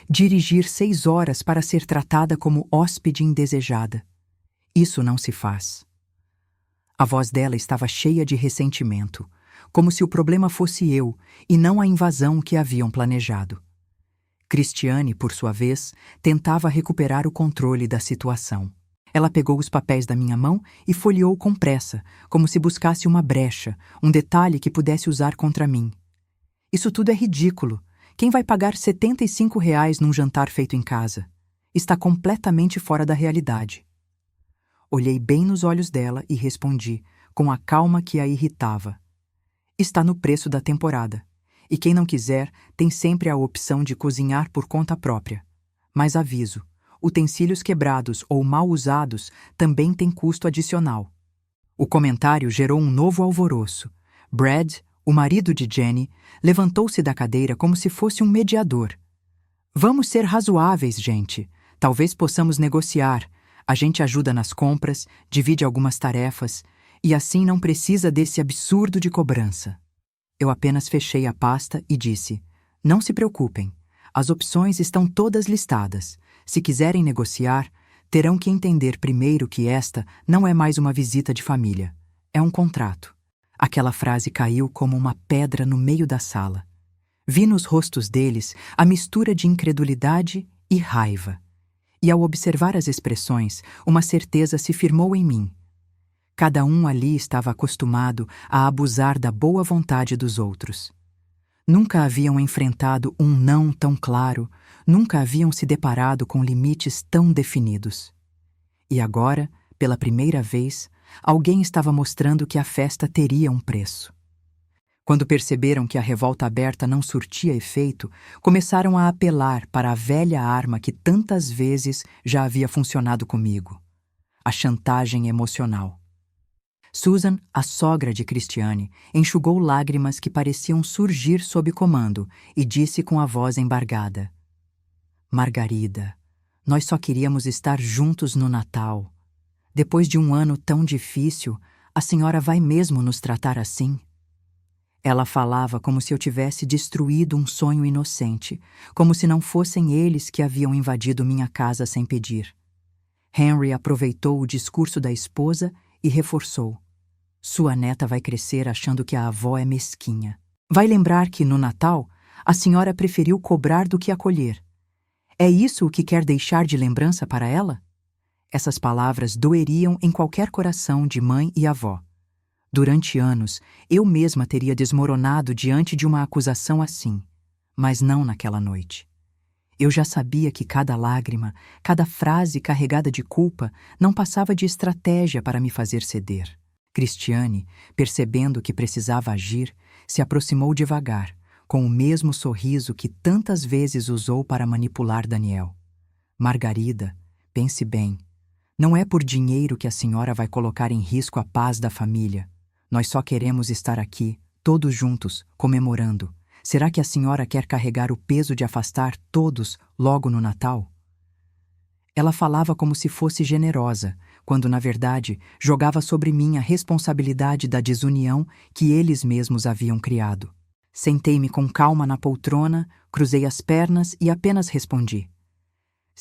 Dirigir 6 horas para ser tratada como hóspede indesejada. Isso não se faz. A voz dela estava cheia de ressentimento, como se o problema fosse eu e não a invasão que haviam planejado. Cristiane, por sua vez, tentava recuperar o controle da situação. Ela pegou os papéis da minha mão e folheou com pressa, como se buscasse uma brecha, um detalhe que pudesse usar contra mim. Isso tudo é ridículo. Quem vai pagar R$ 75 num jantar feito em casa? Está completamente fora da realidade. Olhei bem nos olhos dela e respondi, com a calma que a irritava. Está no preço da temporada. E quem não quiser tem sempre a opção de cozinhar por conta própria. Mas aviso, utensílios quebrados ou mal usados também têm custo adicional. O comentário gerou um novo alvoroço. Brad, o marido de Jenny, levantou-se da cadeira como se fosse um mediador. Vamos ser razoáveis, gente. Talvez possamos negociar. A gente ajuda nas compras, divide algumas tarefas, e assim não precisa desse absurdo de cobrança. Eu apenas fechei a pasta e disse: não se preocupem, as opções estão todas listadas. Se quiserem negociar, terão que entender primeiro que esta não é mais uma visita de família. É um contrato. Aquela frase caiu como uma pedra no meio da sala. Vi nos rostos deles a mistura de incredulidade e raiva. E ao observar as expressões, uma certeza se firmou em mim. Cada um ali estava acostumado a abusar da boa vontade dos outros. Nunca haviam enfrentado um não tão claro, nunca haviam se deparado com limites tão definidos. E agora, pela primeira vez, alguém estava mostrando que a festa teria um preço. Quando perceberam que a revolta aberta não surtia efeito, começaram a apelar para a velha arma que tantas vezes já havia funcionado comigo: a chantagem emocional. Susan, a sogra de Christiane, enxugou lágrimas que pareciam surgir sob comando e disse com a voz embargada: Margarida, nós só queríamos estar juntos no Natal. Depois de um ano tão difícil, a senhora vai mesmo nos tratar assim? Ela falava como se eu tivesse destruído um sonho inocente, como se não fossem eles que haviam invadido minha casa sem pedir. Henry aproveitou o discurso da esposa e reforçou: sua neta vai crescer achando que a avó é mesquinha. Vai lembrar que, no Natal, a senhora preferiu cobrar do que acolher. É isso o que quer deixar de lembrança para ela? Essas palavras doeriam em qualquer coração de mãe e avó. Durante anos, eu mesma teria desmoronado diante de uma acusação assim, mas não naquela noite. Eu já sabia que cada lágrima, cada frase carregada de culpa não passava de estratégia para me fazer ceder. Christiane, percebendo que precisava agir, se aproximou devagar, com o mesmo sorriso que tantas vezes usou para manipular Daniel. Margarida, pense bem, não é por dinheiro que a senhora vai colocar em risco a paz da família. Nós só queremos estar aqui, todos juntos, comemorando. Será que a senhora quer carregar o peso de afastar todos logo no Natal? Ela falava como se fosse generosa, quando, na verdade, jogava sobre mim a responsabilidade da desunião que eles mesmos haviam criado. Sentei-me com calma na poltrona, cruzei as pernas e apenas respondi: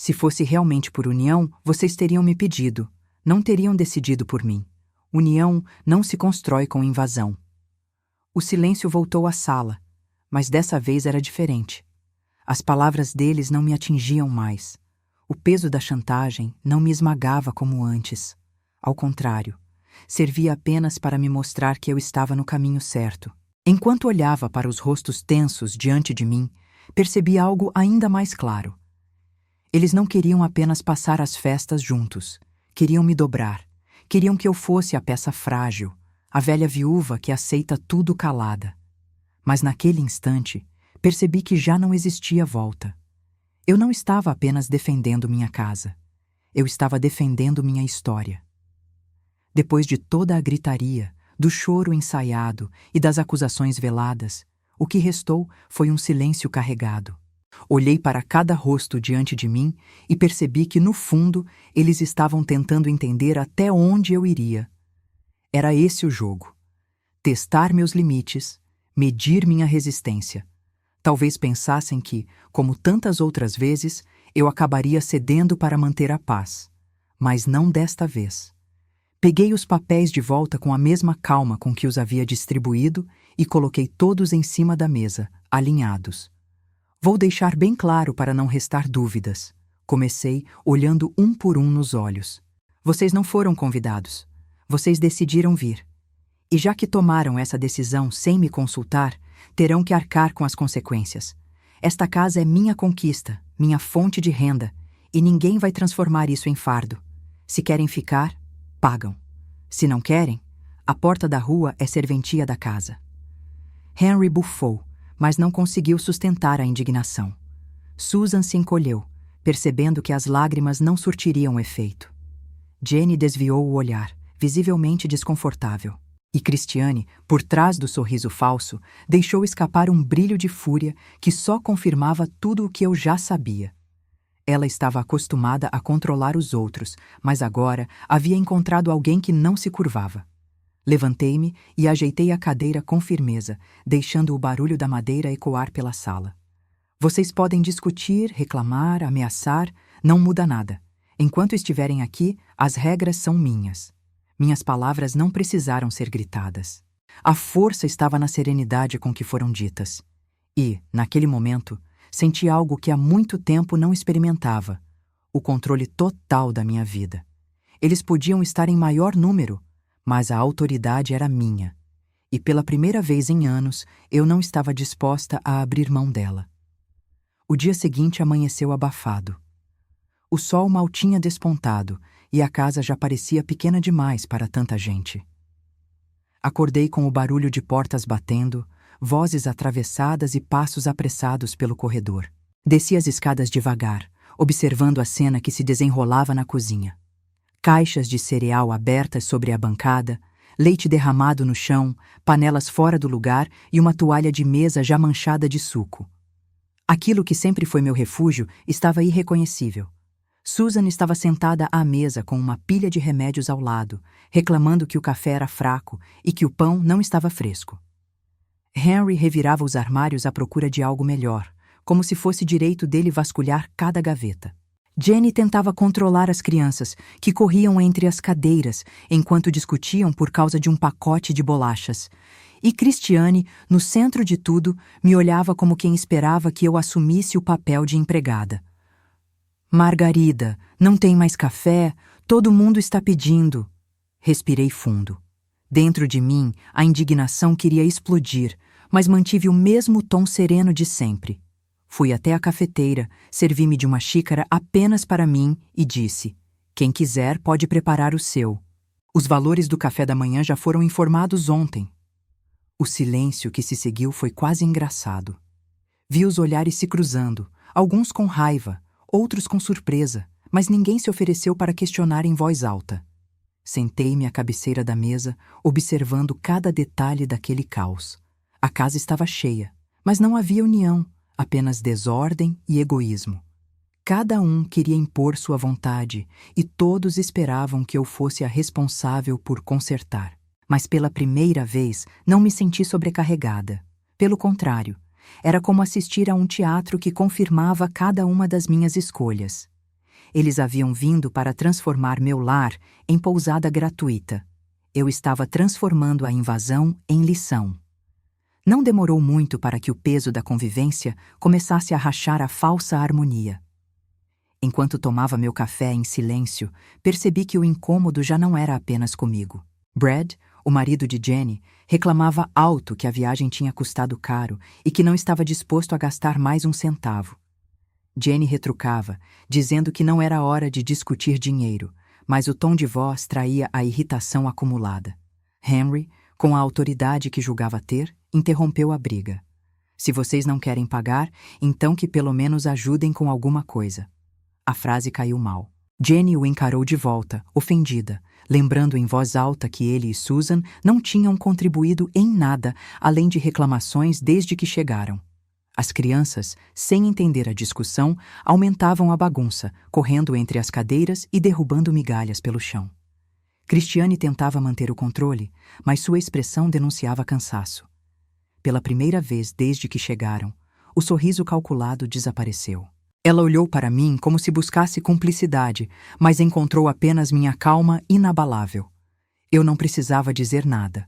se fosse realmente por união, vocês teriam me pedido, não teriam decidido por mim. União não se constrói com invasão. O silêncio voltou à sala, mas dessa vez era diferente. As palavras deles não me atingiam mais. O peso da chantagem não me esmagava como antes. Ao contrário, servia apenas para me mostrar que eu estava no caminho certo. Enquanto olhava para os rostos tensos diante de mim, percebi algo ainda mais claro. Eles não queriam apenas passar as festas juntos. Queriam me dobrar. Queriam que eu fosse a peça frágil, a velha viúva que aceita tudo calada. Mas naquele instante, percebi que já não existia volta. Eu não estava apenas defendendo minha casa. Eu estava defendendo minha história. Depois de toda a gritaria, do choro ensaiado e das acusações veladas, o que restou foi um silêncio carregado. Olhei para cada rosto diante de mim e percebi que, no fundo, eles estavam tentando entender até onde eu iria. Era esse o jogo. Testar meus limites, medir minha resistência. Talvez pensassem que, como tantas outras vezes, eu acabaria cedendo para manter a paz. Mas não desta vez. Peguei os papéis de volta com a mesma calma com que os havia distribuído e coloquei todos em cima da mesa, alinhados. Vou deixar bem claro para não restar dúvidas. Comecei olhando um por um nos olhos. Vocês não foram convidados. Vocês decidiram vir. E já que tomaram essa decisão sem me consultar, terão que arcar com as consequências. Esta casa é minha conquista, minha fonte de renda, e ninguém vai transformar isso em fardo. Se querem ficar, pagam. Se não querem, a porta da rua é serventia da casa. Henry bufou, mas não conseguiu sustentar a indignação. Susan se encolheu, percebendo que as lágrimas não surtiriam efeito. Jenny desviou o olhar, visivelmente desconfortável. E Christiane, por trás do sorriso falso, deixou escapar um brilho de fúria que só confirmava tudo o que eu já sabia. Ela estava acostumada a controlar os outros, mas agora havia encontrado alguém que não se curvava. Levantei-me e ajeitei a cadeira com firmeza, deixando o barulho da madeira ecoar pela sala. Vocês podem discutir, reclamar, ameaçar, não muda nada. Enquanto estiverem aqui, as regras são minhas. Minhas palavras não precisaram ser gritadas. A força estava na serenidade com que foram ditas. E, naquele momento, senti algo que há muito tempo não experimentava: o controle total da minha vida. Eles podiam estar em maior número, mas a autoridade era minha. E pela primeira vez em anos, eu não estava disposta a abrir mão dela. O dia seguinte amanheceu abafado. O sol mal tinha despontado e a casa já parecia pequena demais para tanta gente. Acordei com o barulho de portas batendo, vozes atravessadas e passos apressados pelo corredor. Desci as escadas devagar, observando a cena que se desenrolava na cozinha. Caixas de cereal abertas sobre a bancada, leite derramado no chão, panelas fora do lugar e uma toalha de mesa já manchada de suco. Aquilo que sempre foi meu refúgio estava irreconhecível. Susan estava sentada à mesa com uma pilha de remédios ao lado, reclamando que o café era fraco e que o pão não estava fresco. Henry revirava os armários à procura de algo melhor, como se fosse direito dele vasculhar cada gaveta. Jenny tentava controlar as crianças, que corriam entre as cadeiras enquanto discutiam por causa de um pacote de bolachas. E Christiane, no centro de tudo, me olhava como quem esperava que eu assumisse o papel de empregada. Margarida, não tem mais café? Todo mundo está pedindo. Respirei fundo. Dentro de mim, a indignação queria explodir, mas mantive o mesmo tom sereno de sempre. Fui até a cafeteira, servi-me de uma xícara apenas para mim e disse: quem quiser pode preparar o seu. Os valores do café da manhã já foram informados ontem. O silêncio que se seguiu foi quase engraçado. Vi os olhares se cruzando, alguns com raiva, outros com surpresa, mas ninguém se ofereceu para questionar em voz alta. Sentei-me à cabeceira da mesa, observando cada detalhe daquele caos. A casa estava cheia, mas não havia união, apenas desordem e egoísmo. Cada um queria impor sua vontade e todos esperavam que eu fosse a responsável por consertar. Mas pela primeira vez não me senti sobrecarregada. Pelo contrário, era como assistir a um teatro que confirmava cada uma das minhas escolhas. Eles haviam vindo para transformar meu lar em pousada gratuita. Eu estava transformando a invasão em lição. Não demorou muito para que o peso da convivência começasse a rachar a falsa harmonia. Enquanto tomava meu café em silêncio, percebi que o incômodo já não era apenas comigo. Brad, o marido de Jenny, reclamava alto que a viagem tinha custado caro e que não estava disposto a gastar mais um centavo. Jenny retrucava, dizendo que não era hora de discutir dinheiro, mas o tom de voz traía a irritação acumulada. Henry, com a autoridade que julgava ter, interrompeu a briga. Se vocês não querem pagar, então que pelo menos ajudem com alguma coisa. A frase caiu mal. Jenny o encarou de volta, ofendida, lembrando em voz alta que ele e Susan não tinham contribuído em nada além de reclamações desde que chegaram. As crianças, sem entender a discussão, aumentavam a bagunça, correndo entre as cadeiras e derrubando migalhas pelo chão. Christiane tentava manter o controle, mas sua expressão denunciava cansaço. Pela primeira vez desde que chegaram, o sorriso calculado desapareceu. Ela olhou para mim como se buscasse cumplicidade, mas encontrou apenas minha calma inabalável. Eu não precisava dizer nada.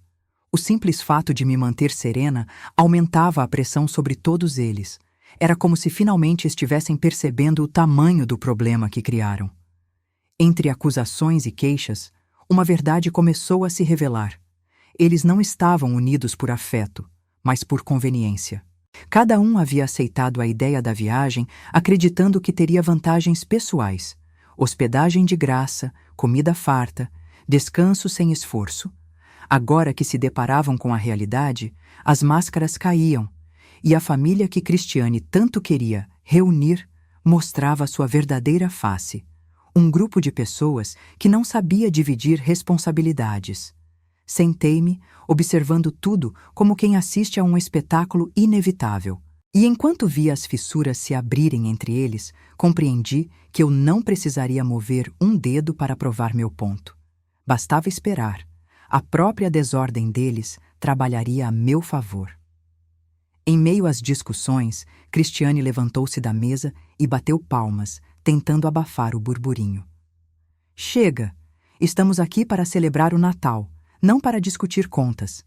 O simples fato de me manter serena aumentava a pressão sobre todos eles. Era como se finalmente estivessem percebendo o tamanho do problema que criaram. Entre acusações e queixas, uma verdade começou a se revelar. Eles não estavam unidos por afeto, mas por conveniência. Cada um havia aceitado a ideia da viagem acreditando que teria vantagens pessoais: hospedagem de graça, comida farta, descanso sem esforço. Agora que se deparavam com a realidade, as máscaras caíam, e a família que Christiane tanto queria reunir mostrava sua verdadeira face. Um grupo de pessoas que não sabia dividir responsabilidades. Sentei-me, observando tudo como quem assiste a um espetáculo inevitável. E enquanto via as fissuras se abrirem entre eles, compreendi que eu não precisaria mover um dedo para provar meu ponto. Bastava esperar. A própria desordem deles trabalharia a meu favor. Em meio às discussões, Christiane levantou-se da mesa e bateu palmas, tentando abafar o burburinho. Chega! Estamos aqui para celebrar o Natal, não para discutir contas.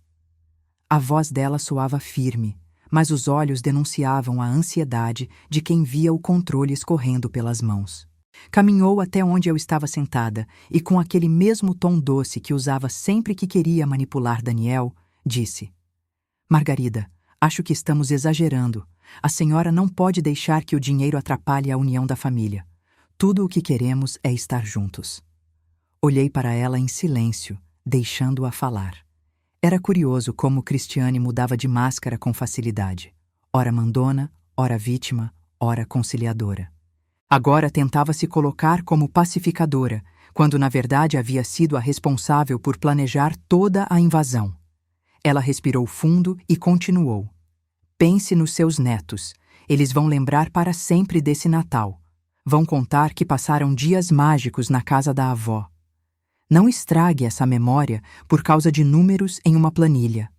A voz dela soava firme, mas os olhos denunciavam a ansiedade de quem via o controle escorrendo pelas mãos. Caminhou até onde eu estava sentada e, com aquele mesmo tom doce que usava sempre que queria manipular Daniel, disse: Margarida, acho que estamos exagerando. A senhora não pode deixar que o dinheiro atrapalhe a união da família. Tudo o que queremos é estar juntos. Olhei para ela em silêncio, deixando-a falar. Era curioso como Cristiane mudava de máscara com facilidade. Ora mandona, ora vítima, ora conciliadora. Agora tentava se colocar como pacificadora, quando na verdade havia sido a responsável por planejar toda a invasão. Ela respirou fundo e continuou. Pense nos seus netos. Eles vão lembrar para sempre desse Natal. Vão contar que passaram dias mágicos na casa da avó. Não estrague essa memória por causa de números em uma planilha.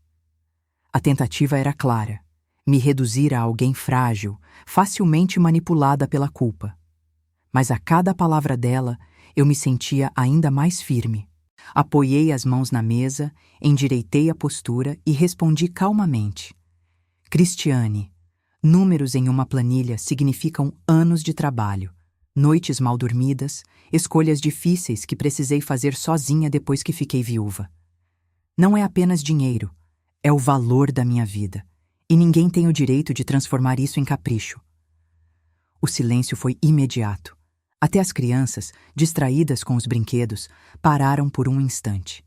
A tentativa era clara: me reduzir a alguém frágil, facilmente manipulada pela culpa. Mas a cada palavra dela, eu me sentia ainda mais firme. Apoiei as mãos na mesa, endireitei a postura e respondi calmamente. Cristiane, números em uma planilha significam anos de trabalho, noites mal dormidas, escolhas difíceis que precisei fazer sozinha depois que fiquei viúva. Não é apenas dinheiro, é o valor da minha vida, e ninguém tem o direito de transformar isso em capricho. O silêncio foi imediato. Até as crianças, distraídas com os brinquedos, pararam por um instante.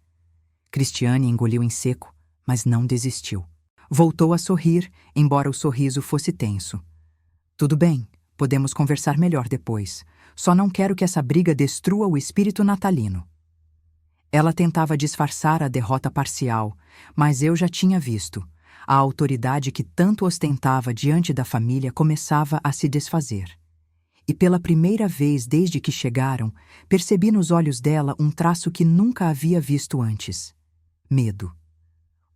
Cristiane engoliu em seco, mas não desistiu. Voltou a sorrir, embora o sorriso fosse tenso. Tudo bem, podemos conversar melhor depois. Só não quero que essa briga destrua o espírito natalino. Ela tentava disfarçar a derrota parcial, mas eu já tinha visto. A autoridade que tanto ostentava diante da família começava a se desfazer. E pela primeira vez desde que chegaram, percebi nos olhos dela um traço que nunca havia visto antes: medo.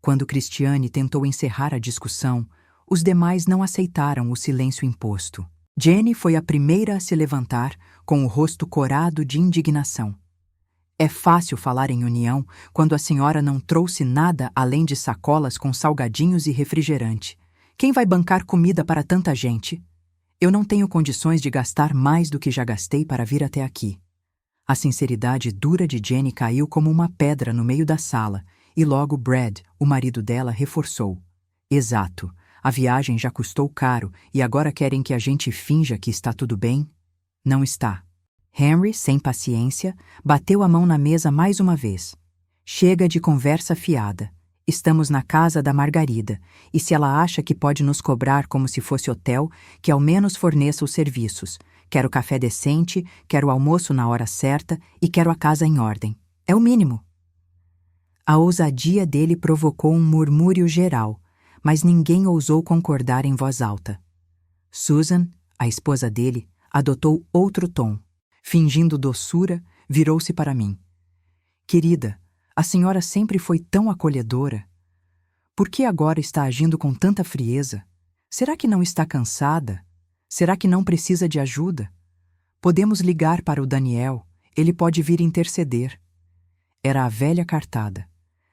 Quando Cristiane tentou encerrar a discussão, os demais não aceitaram o silêncio imposto. Jenny foi a primeira a se levantar, com o rosto corado de indignação. É fácil falar em união quando a senhora não trouxe nada além de sacolas com salgadinhos e refrigerante. Quem vai bancar comida para tanta gente? Eu não tenho condições de gastar mais do que já gastei para vir até aqui. A sinceridade dura de Jenny caiu como uma pedra no meio da sala, e logo Brad, o marido dela, reforçou. Exato, a viagem já custou caro e agora querem que a gente finja que está tudo bem? Não está. Henry, sem paciência, bateu a mão na mesa mais uma vez. Chega de conversa fiada. Estamos na casa da Margarida, e se ela acha que pode nos cobrar como se fosse hotel, que ao menos forneça os serviços. Quero café decente, quero almoço na hora certa e quero a casa em ordem. É o mínimo. A ousadia dele provocou um murmúrio geral, mas ninguém ousou concordar em voz alta. Susan, a esposa dele, adotou outro tom. Fingindo doçura, virou-se para mim. Querida, a senhora sempre foi tão acolhedora. Por que agora está agindo com tanta frieza? Será que não está cansada? Será que não precisa de ajuda? Podemos ligar para o Daniel, ele pode vir interceder. Era a velha cartada.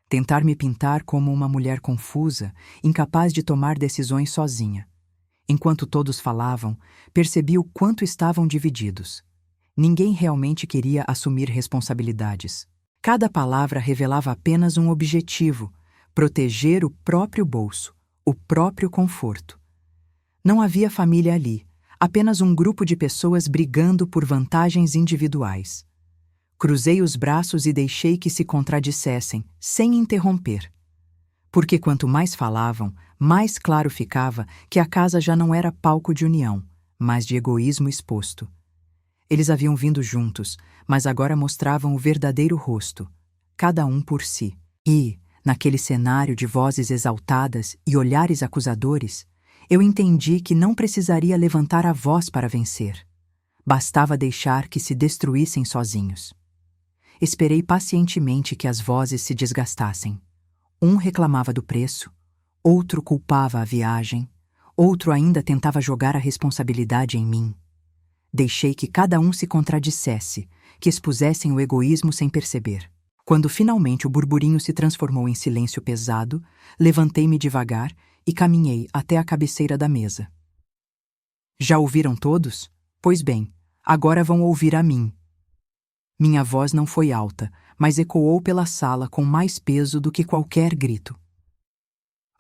Tentar me pintar como uma mulher confusa, incapaz de tomar decisões sozinha. Enquanto todos falavam, percebi o quanto estavam divididos. Ninguém realmente queria assumir responsabilidades. Cada palavra revelava apenas um objetivo: proteger o próprio bolso, o próprio conforto. Não havia família ali, apenas um grupo de pessoas brigando por vantagens individuais. Cruzei os braços e deixei que se contradissessem, sem interromper. Porque quanto mais falavam, mais claro ficava que a casa já não era palco de união, mas de egoísmo exposto. Eles haviam vindo juntos, mas agora mostravam o verdadeiro rosto, cada um por si. E, naquele cenário de vozes exaltadas e olhares acusadores, eu entendi que não precisaria levantar a voz para vencer. Bastava deixar que se destruíssem sozinhos. Esperei pacientemente que as vozes se desgastassem. Um reclamava do preço, outro culpava a viagem, outro ainda tentava jogar a responsabilidade em mim. Deixei que cada um se contradissesse, que expusessem o egoísmo sem perceber. Quando finalmente o burburinho se transformou em silêncio pesado, levantei-me devagar e caminhei até a cabeceira da mesa. Já ouviram todos? Pois bem, agora vão ouvir a mim. Minha voz não foi alta, mas ecoou pela sala com mais peso do que qualquer grito.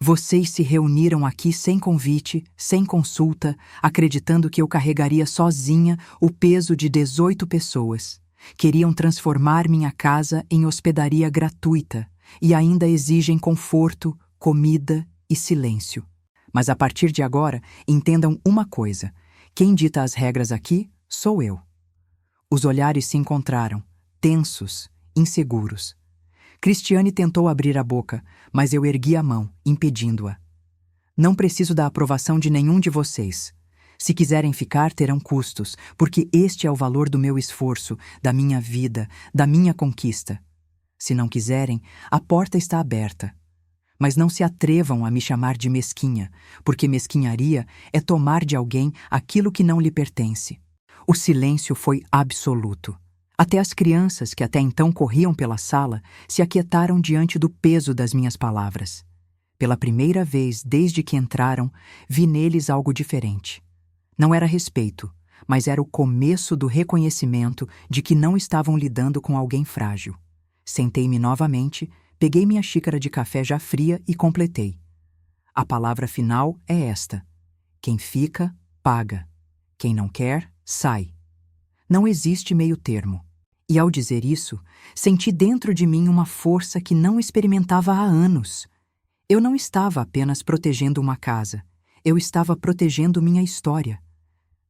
Vocês se reuniram aqui sem convite, sem consulta, acreditando que eu carregaria sozinha o peso de 18 pessoas. Queriam transformar minha casa em hospedaria gratuita e ainda exigem conforto, comida e silêncio. Mas a partir de agora, entendam uma coisa: quem dita as regras aqui sou eu. Os olhares se encontraram, tensos, inseguros. Cristiane tentou abrir a boca, mas eu ergui a mão, impedindo-a. Não preciso da aprovação de nenhum de vocês. Se quiserem ficar, terão custos, porque este é o valor do meu esforço, da minha vida, da minha conquista. Se não quiserem, a porta está aberta. Mas não se atrevam a me chamar de mesquinha, porque mesquinharia é tomar de alguém aquilo que não lhe pertence. O silêncio foi absoluto. Até as crianças, que até então corriam pela sala, se aquietaram diante do peso das minhas palavras. Pela primeira vez desde que entraram, vi neles algo diferente. Não era respeito, mas era o começo do reconhecimento de que não estavam lidando com alguém frágil. Sentei-me novamente, peguei minha xícara de café já fria e completei. A palavra final é esta: quem fica, paga. Quem não quer, sai. Não existe meio termo. E ao dizer isso, senti dentro de mim uma força que não experimentava há anos. Eu não estava apenas protegendo uma casa, eu estava protegendo minha história.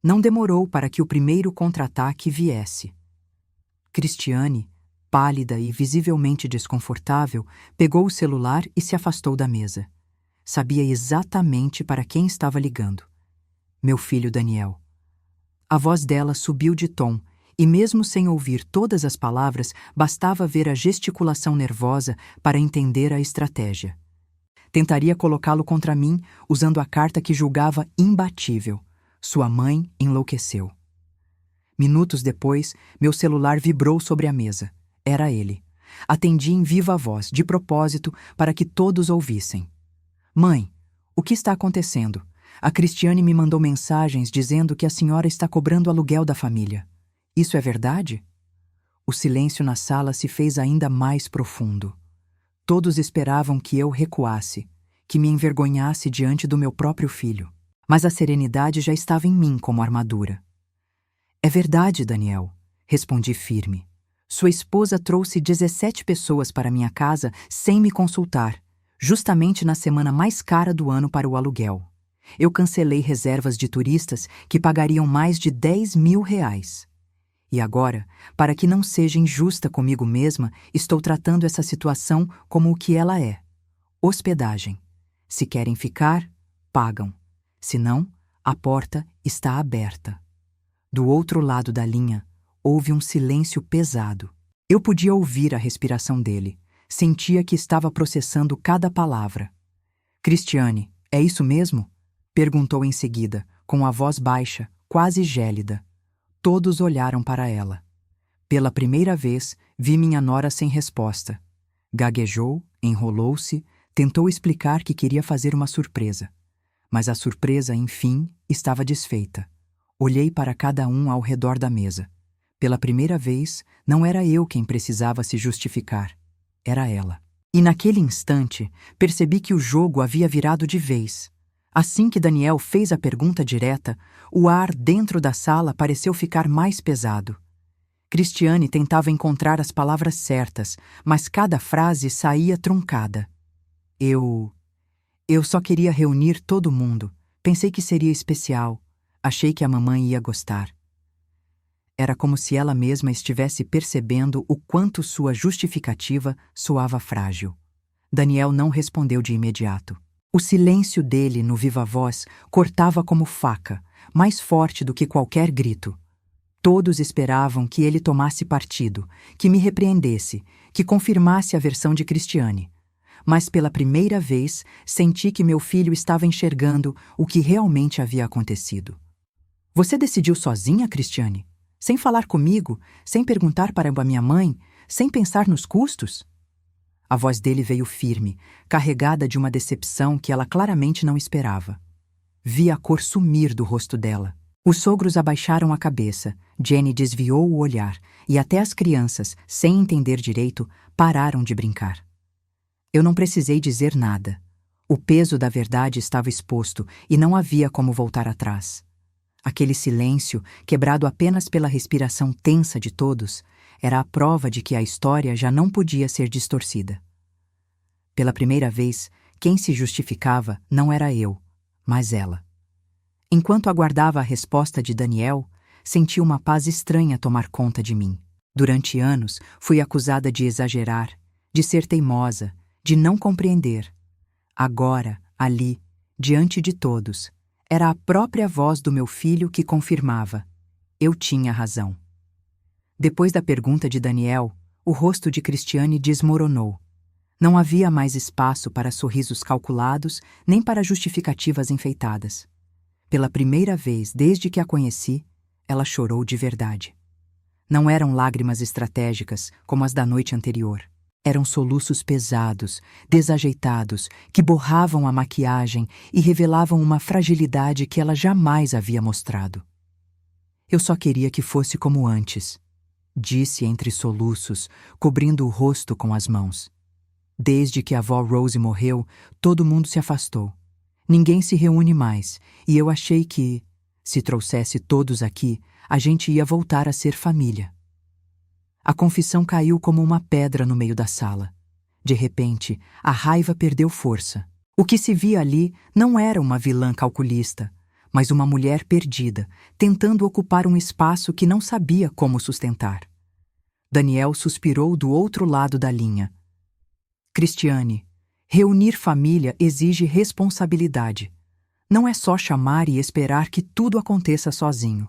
Não demorou para que o primeiro contra-ataque viesse. Cristiane, pálida e visivelmente desconfortável, pegou o celular e se afastou da mesa. Sabia exatamente para quem estava ligando. Meu filho Daniel. A voz dela subiu de tom, e mesmo sem ouvir todas as palavras, bastava ver a gesticulação nervosa para entender a estratégia. Tentaria colocá-lo contra mim, usando a carta que julgava imbatível. Sua mãe enlouqueceu. Minutos depois, meu celular vibrou sobre a mesa. Era ele. Atendi em viva voz, de propósito, para que todos ouvissem. Mãe, o que está acontecendo? A Cristiane me mandou mensagens dizendo que a senhora está cobrando aluguel da família. Isso é verdade? O silêncio na sala se fez ainda mais profundo. Todos esperavam que eu recuasse, que me envergonhasse diante do meu próprio filho. Mas a serenidade já estava em mim como armadura. É verdade, Daniel, respondi firme. Sua esposa trouxe 17 pessoas para minha casa sem me consultar, justamente na semana mais cara do ano para o aluguel. Eu cancelei reservas de turistas que pagariam mais de R$10.000. E agora, para que não seja injusta comigo mesma, estou tratando essa situação como o que ela é: hospedagem. Se querem ficar, pagam. Se não, a porta está aberta. Do outro lado da linha, houve um silêncio pesado. Eu podia ouvir a respiração dele. Sentia que estava processando cada palavra. Cristiane, é isso mesmo? Perguntou em seguida, com a voz baixa, quase gélida. Todos olharam para ela. Pela primeira vez, vi minha nora sem resposta. Gaguejou, enrolou-se, tentou explicar que queria fazer uma surpresa. Mas a surpresa, enfim, estava desfeita. Olhei para cada um ao redor da mesa. Pela primeira vez, não era eu quem precisava se justificar. Era ela. E naquele instante, percebi que o jogo havia virado de vez. Assim que Daniel fez a pergunta direta, o ar dentro da sala pareceu ficar mais pesado. Cristiane tentava encontrar as palavras certas, mas cada frase saía truncada. Eu só queria reunir todo mundo. Pensei que seria especial. Achei que a mamãe ia gostar. Era como se ela mesma estivesse percebendo o quanto sua justificativa soava frágil. Daniel não respondeu de imediato. O silêncio dele no viva-voz cortava como faca, mais forte do que qualquer grito. Todos esperavam que ele tomasse partido, que me repreendesse, que confirmasse a versão de Cristiane. Mas pela primeira vez senti que meu filho estava enxergando o que realmente havia acontecido. Você decidiu sozinha, Cristiane? Sem falar comigo, sem perguntar para a minha mãe, sem pensar nos custos? A voz dele veio firme, carregada de uma decepção que ela claramente não esperava. Vi a cor sumir do rosto dela. Os sogros abaixaram a cabeça, Jenny desviou o olhar, e até as crianças, sem entender direito, pararam de brincar. Eu não precisei dizer nada. O peso da verdade estava exposto e não havia como voltar atrás. Aquele silêncio, quebrado apenas pela respiração tensa de todos, era a prova de que a história já não podia ser distorcida. Pela primeira vez, quem se justificava não era eu, mas ela. Enquanto aguardava a resposta de Daniel, senti uma paz estranha tomar conta de mim. Durante anos, fui acusada de exagerar, de ser teimosa, de não compreender. Agora, ali, diante de todos, era a própria voz do meu filho que confirmava: eu tinha razão. Depois da pergunta de Daniel, o rosto de Cristiane desmoronou. Não havia mais espaço para sorrisos calculados, nem para justificativas enfeitadas. Pela primeira vez desde que a conheci, ela chorou de verdade. Não eram lágrimas estratégicas, como as da noite anterior. Eram soluços pesados, desajeitados, que borravam a maquiagem e revelavam uma fragilidade que ela jamais havia mostrado. Eu só queria que fosse como antes, disse entre soluços, cobrindo o rosto com as mãos. Desde que a avó Rose morreu, todo mundo se afastou. Ninguém se reúne mais, e eu achei que, se trouxesse todos aqui, a gente ia voltar a ser família. A confissão caiu como uma pedra no meio da sala. De repente, a raiva perdeu força. O que se via ali não era uma vilã calculista, mas uma mulher perdida, tentando ocupar um espaço que não sabia como sustentar. Daniel suspirou do outro lado da linha. Cristiane, reunir família exige responsabilidade. Não é só chamar e esperar que tudo aconteça sozinho.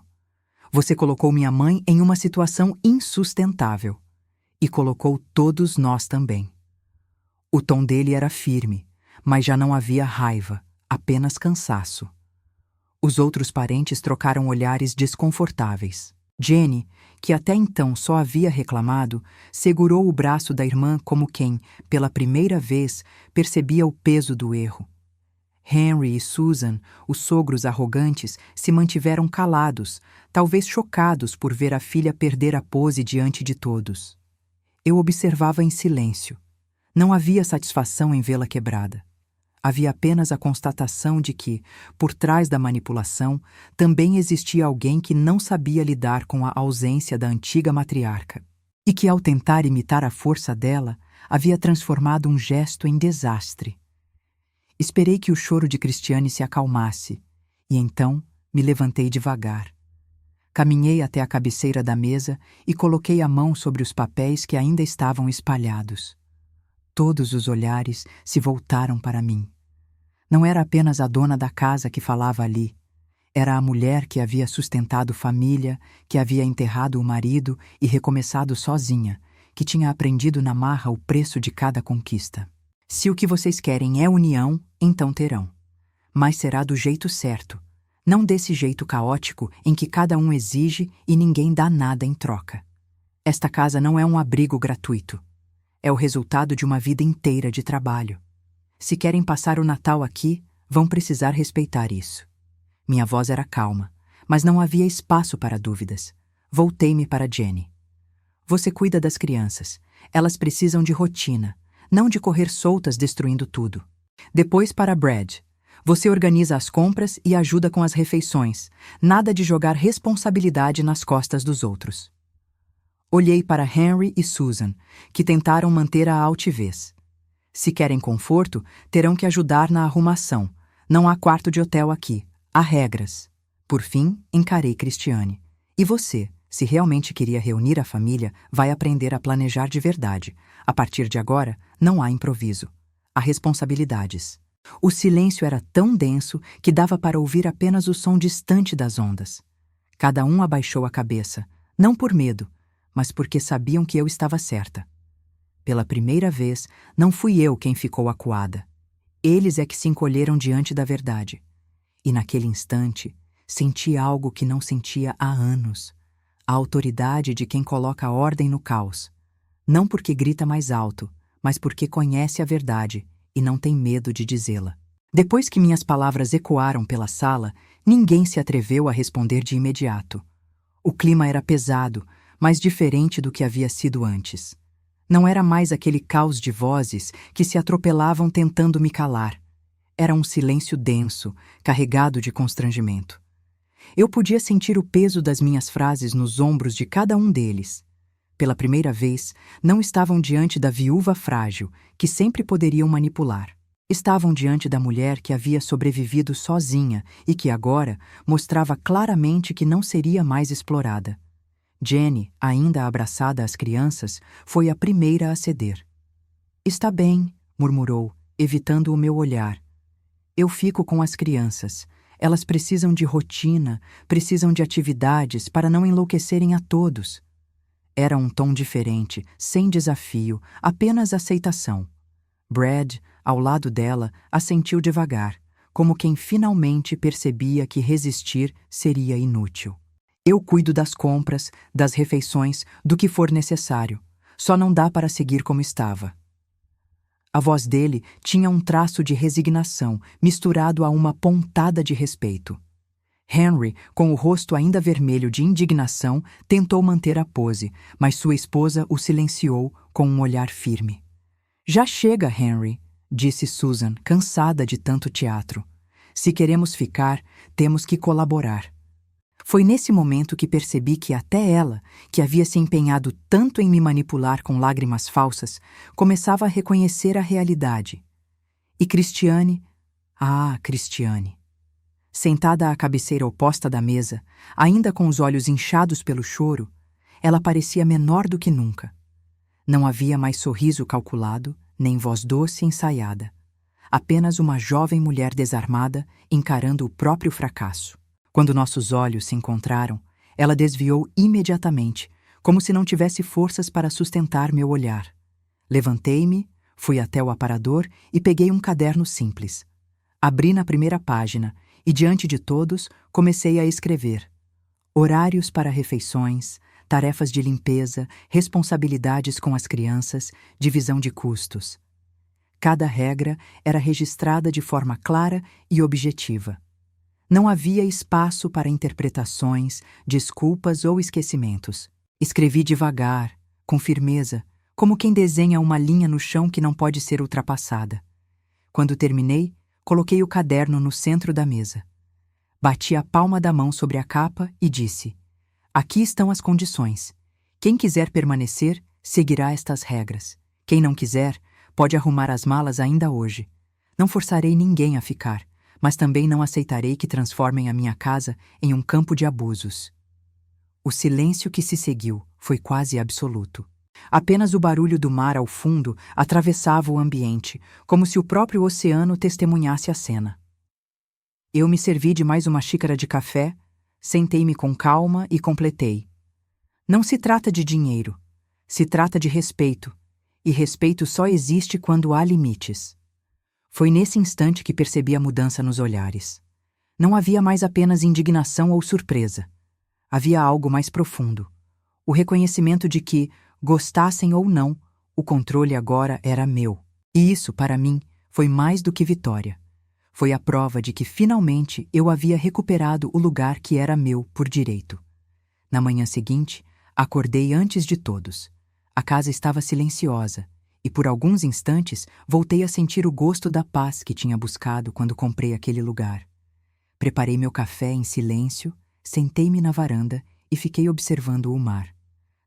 Você colocou minha mãe em uma situação insustentável. E colocou todos nós também. O tom dele era firme, mas já não havia raiva, apenas cansaço. Os outros parentes trocaram olhares desconfortáveis. Jenny, que até então só havia reclamado, segurou o braço da irmã como quem, pela primeira vez, percebia o peso do erro. Henry e Susan, os sogros arrogantes, se mantiveram calados, talvez chocados por ver a filha perder a pose diante de todos. Eu observava em silêncio. Não havia satisfação em vê-la quebrada. Havia apenas a constatação de que, por trás da manipulação, também existia alguém que não sabia lidar com a ausência da antiga matriarca, e que, ao tentar imitar a força dela, havia transformado um gesto em desastre. Esperei que o choro de Cristiane se acalmasse, e então me levantei devagar. Caminhei até a cabeceira da mesa e coloquei a mão sobre os papéis que ainda estavam espalhados. Todos os olhares se voltaram para mim. Não era apenas a dona da casa que falava ali. Era a mulher que havia sustentado família, que havia enterrado o marido e recomeçado sozinha, que tinha aprendido na marra o preço de cada conquista. Se o que vocês querem é união, então terão. Mas será do jeito certo, não desse jeito caótico em que cada um exige e ninguém dá nada em troca. Esta casa não é um abrigo gratuito. É o resultado de uma vida inteira de trabalho. Se querem passar o Natal aqui, vão precisar respeitar isso. Minha voz era calma, mas não havia espaço para dúvidas. Voltei-me para Jenny. Você cuida das crianças. Elas precisam de rotina, não de correr soltas destruindo tudo. Depois para Brad. Você organiza as compras e ajuda com as refeições. Nada de jogar responsabilidade nas costas dos outros. Olhei para Henry e Susan, que tentaram manter a altivez. Se querem conforto, terão que ajudar na arrumação. Não há quarto de hotel aqui. Há regras. Por fim, encarei Cristiane. E você, se realmente queria reunir a família, vai aprender a planejar de verdade. A partir de agora, não há improviso. Há responsabilidades. O silêncio era tão denso que dava para ouvir apenas o som distante das ondas. Cada um abaixou a cabeça, não por medo, mas porque sabiam que eu estava certa. Pela primeira vez, não fui eu quem ficou acuada. Eles é que se encolheram diante da verdade. E naquele instante, senti algo que não sentia há anos. A autoridade de quem coloca ordem no caos. Não porque grita mais alto, mas porque conhece a verdade e não tem medo de dizê-la. Depois que minhas palavras ecoaram pela sala, ninguém se atreveu a responder de imediato. O clima era pesado, mas diferente do que havia sido antes. Não era mais aquele caos de vozes que se atropelavam tentando me calar. era um silêncio denso, carregado de constrangimento. Eu podia sentir o peso das minhas frases nos ombros de cada um deles. Pela primeira vez, não estavam diante da viúva frágil, que sempre poderiam manipular. Estavam diante da mulher que havia sobrevivido sozinha e que agora mostrava claramente que não seria mais explorada. Jenny, ainda abraçada às crianças, foi a primeira a ceder. "Está bem", murmurou, evitando o meu olhar. "Eu fico com as crianças. Elas precisam de rotina, precisam de atividades para não enlouquecerem a todos." Era um tom diferente, sem desafio, apenas aceitação. Brad, ao lado dela, assentiu devagar, como quem finalmente percebia que resistir seria inútil. "Eu cuido das compras, das refeições, do que for necessário. Só não dá para seguir como estava." A voz dele tinha um traço de resignação, misturado a uma pontada de respeito. Henry, com o rosto ainda vermelho de indignação, tentou manter a pose, mas sua esposa o silenciou com um olhar firme. "Já chega, Henry", disse Susan, cansada de tanto teatro. "Se queremos ficar, temos que colaborar." Foi nesse momento que percebi que até ela, que havia se empenhado tanto em me manipular com lágrimas falsas, começava a reconhecer a realidade. E Cristiane? Cristiane. Sentada à cabeceira oposta da mesa, ainda com os olhos inchados pelo choro, ela parecia menor do que nunca. Não havia mais sorriso calculado, nem voz doce ensaiada. Apenas uma jovem mulher desarmada encarando o próprio fracasso. Quando nossos olhos se encontraram, ela desviou imediatamente, como se não tivesse forças para sustentar meu olhar. Levantei-me, fui até o aparador e peguei um caderno simples. Abri na primeira página e, diante de todos, comecei a escrever. Horários para refeições, tarefas de limpeza, responsabilidades com as crianças, divisão de custos. Cada regra era registrada de forma clara e objetiva. Não havia espaço para interpretações, desculpas ou esquecimentos. Escrevi devagar, com firmeza, como quem desenha uma linha no chão que não pode ser ultrapassada. Quando terminei, coloquei o caderno no centro da mesa. Bati a palma da mão sobre a capa e disse: "Aqui estão as condições. Quem quiser permanecer, seguirá estas regras. Quem não quiser, pode arrumar as malas ainda hoje. Não forçarei ninguém a ficar, mas também não aceitarei que transformem a minha casa em um campo de abusos." O silêncio que se seguiu foi quase absoluto. Apenas o barulho do mar ao fundo atravessava o ambiente, como se o próprio oceano testemunhasse a cena. Eu me servi de mais uma xícara de café, sentei-me com calma e completei. "Não se trata de dinheiro, se trata de respeito, e respeito só existe quando há limites." Foi nesse instante que percebi a mudança nos olhares. Não havia mais apenas indignação ou surpresa. Havia algo mais profundo. O reconhecimento de que, gostassem ou não, o controle agora era meu. E isso, para mim, foi mais do que vitória. Foi a prova de que, finalmente, eu havia recuperado o lugar que era meu por direito. Na manhã seguinte, acordei antes de todos. A casa estava silenciosa. E por alguns instantes voltei a sentir o gosto da paz que tinha buscado quando comprei aquele lugar. Preparei meu café em silêncio, sentei-me na varanda e fiquei observando o mar.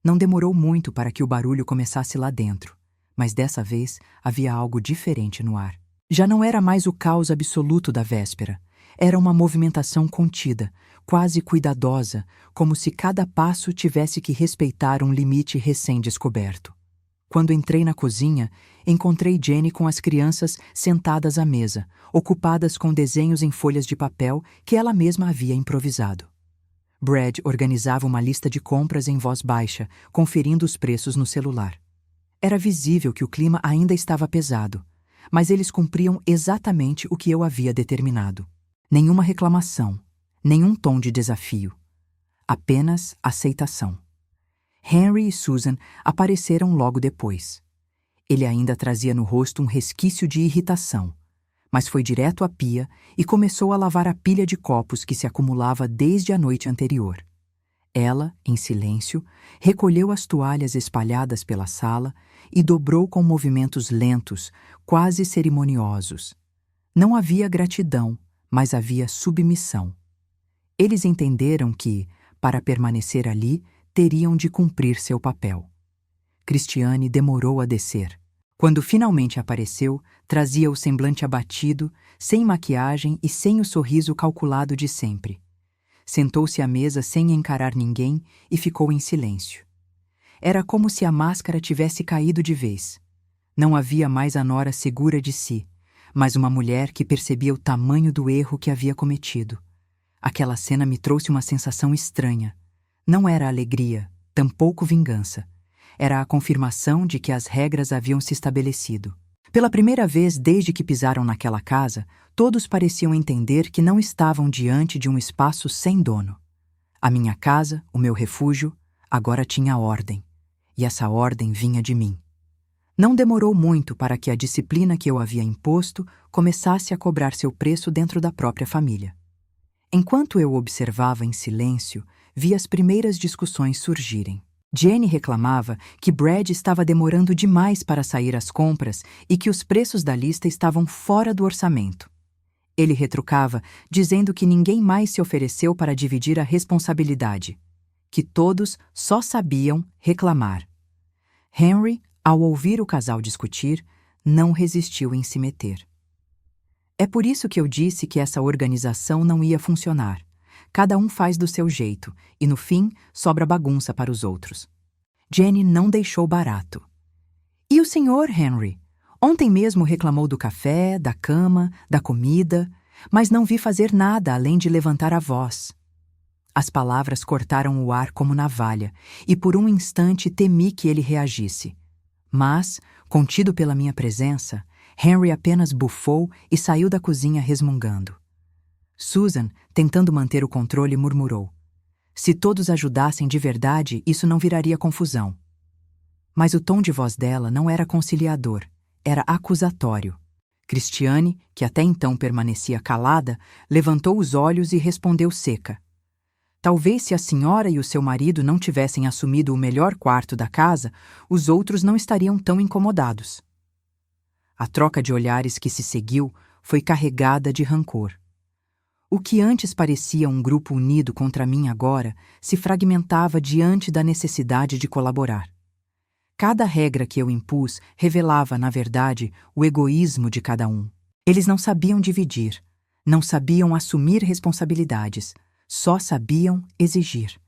Não demorou muito para que o barulho começasse lá dentro, mas dessa vez havia algo diferente no ar. Já não era mais o caos absoluto da véspera. Era uma movimentação contida, quase cuidadosa, como se cada passo tivesse que respeitar um limite recém-descoberto. Quando entrei na cozinha, encontrei Jenny com as crianças sentadas à mesa, ocupadas com desenhos em folhas de papel que ela mesma havia improvisado. Brad organizava uma lista de compras em voz baixa, conferindo os preços no celular. Era visível que o clima ainda estava pesado, mas eles cumpriam exatamente o que eu havia determinado. Nenhuma reclamação, nenhum tom de desafio. Apenas aceitação. Henry e Susan apareceram logo depois. Ele ainda trazia no rosto um resquício de irritação, mas foi direto à pia e começou a lavar a pilha de copos que se acumulava desde a noite anterior. Ela, em silêncio, recolheu as toalhas espalhadas pela sala e dobrou com movimentos lentos, quase cerimoniosos. Não havia gratidão, mas havia submissão. Eles entenderam que, para permanecer ali, teriam de cumprir seu papel. Cristiane demorou a descer. Quando finalmente apareceu, trazia o semblante abatido, sem maquiagem e sem o sorriso calculado de sempre. Sentou-se à mesa sem encarar ninguém e ficou em silêncio. Era como se a máscara tivesse caído de vez. Não havia mais a nora segura de si, mas uma mulher que percebia o tamanho do erro que havia cometido. Aquela cena me trouxe uma sensação estranha. Não era alegria, tampouco vingança. Era a confirmação de que as regras haviam se estabelecido. Pela primeira vez desde que pisaram naquela casa, todos pareciam entender que não estavam diante de um espaço sem dono. A minha casa, o meu refúgio, agora tinha ordem. E essa ordem vinha de mim. Não demorou muito para que a disciplina que eu havia imposto começasse a cobrar seu preço dentro da própria família. Enquanto eu observava em silêncio, vi as primeiras discussões surgirem. Jenny reclamava que Brad estava demorando demais para sair às compras e que os preços da lista estavam fora do orçamento. Ele retrucava, dizendo que ninguém mais se ofereceu para dividir a responsabilidade, que todos só sabiam reclamar. Henry, ao ouvir o casal discutir, não resistiu em se meter. É por isso que eu disse que essa organização não ia funcionar. Cada um faz do seu jeito, e no fim sobra bagunça para os outros. Jenny não deixou barato. E o senhor, Henry? Ontem mesmo reclamou do café, da cama, da comida, mas não vi fazer nada além de levantar a voz. As palavras cortaram o ar como navalha, e por um instante temi que ele reagisse. Mas, contido pela minha presença, Henry apenas bufou e saiu da cozinha resmungando. Susan, tentando manter o controle, murmurou. Se todos ajudassem de verdade, isso não viraria confusão. Mas o tom de voz dela não era conciliador, era acusatório. Cristiane, que até então permanecia calada, levantou os olhos e respondeu seca. Talvez se a senhora e o seu marido não tivessem assumido o melhor quarto da casa, os outros não estariam tão incomodados. A troca de olhares que se seguiu foi carregada de rancor. O que antes parecia um grupo unido contra mim agora se fragmentava diante da necessidade de colaborar. Cada regra que eu impus revelava, na verdade, o egoísmo de cada um. Eles não sabiam dividir, não sabiam assumir responsabilidades, só sabiam exigir.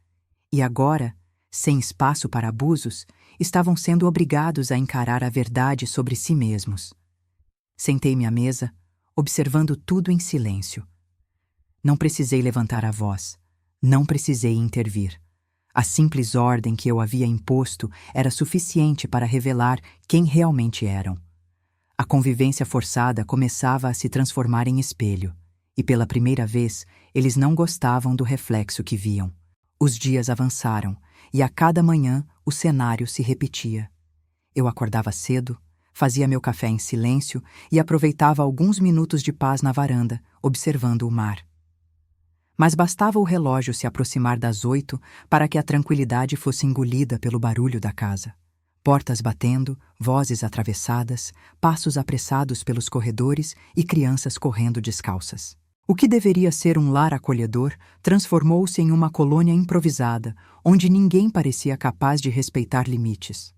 E agora, sem espaço para abusos, estavam sendo obrigados a encarar a verdade sobre si mesmos. Sentei-me à mesa, observando tudo em silêncio. Não precisei levantar a voz, não precisei intervir. A simples ordem que eu havia imposto era suficiente para revelar quem realmente eram. A convivência forçada começava a se transformar em espelho, e pela primeira vez eles não gostavam do reflexo que viam. Os dias avançaram, e a cada manhã o cenário se repetia. Eu acordava cedo, fazia meu café em silêncio e aproveitava alguns minutos de paz na varanda, observando o mar. Mas bastava o relógio se aproximar das 8 para que a tranquilidade fosse engolida pelo barulho da casa. Portas batendo, vozes atravessadas, passos apressados pelos corredores e crianças correndo descalças. O que deveria ser um lar acolhedor transformou-se em uma colônia improvisada, onde ninguém parecia capaz de respeitar limites.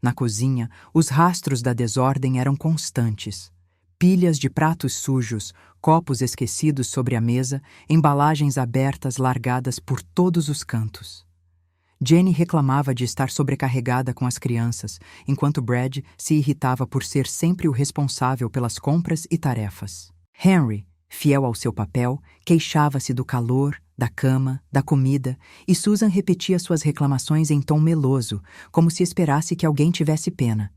Na cozinha, os rastros da desordem eram constantes. Pilhas de pratos sujos, copos esquecidos sobre a mesa, embalagens abertas largadas por todos os cantos. Jenny reclamava de estar sobrecarregada com as crianças, enquanto Brad se irritava por ser sempre o responsável pelas compras e tarefas. Henry, fiel ao seu papel, queixava-se do calor, da cama, da comida, e Susan repetia suas reclamações em tom meloso, como se esperasse que alguém tivesse pena.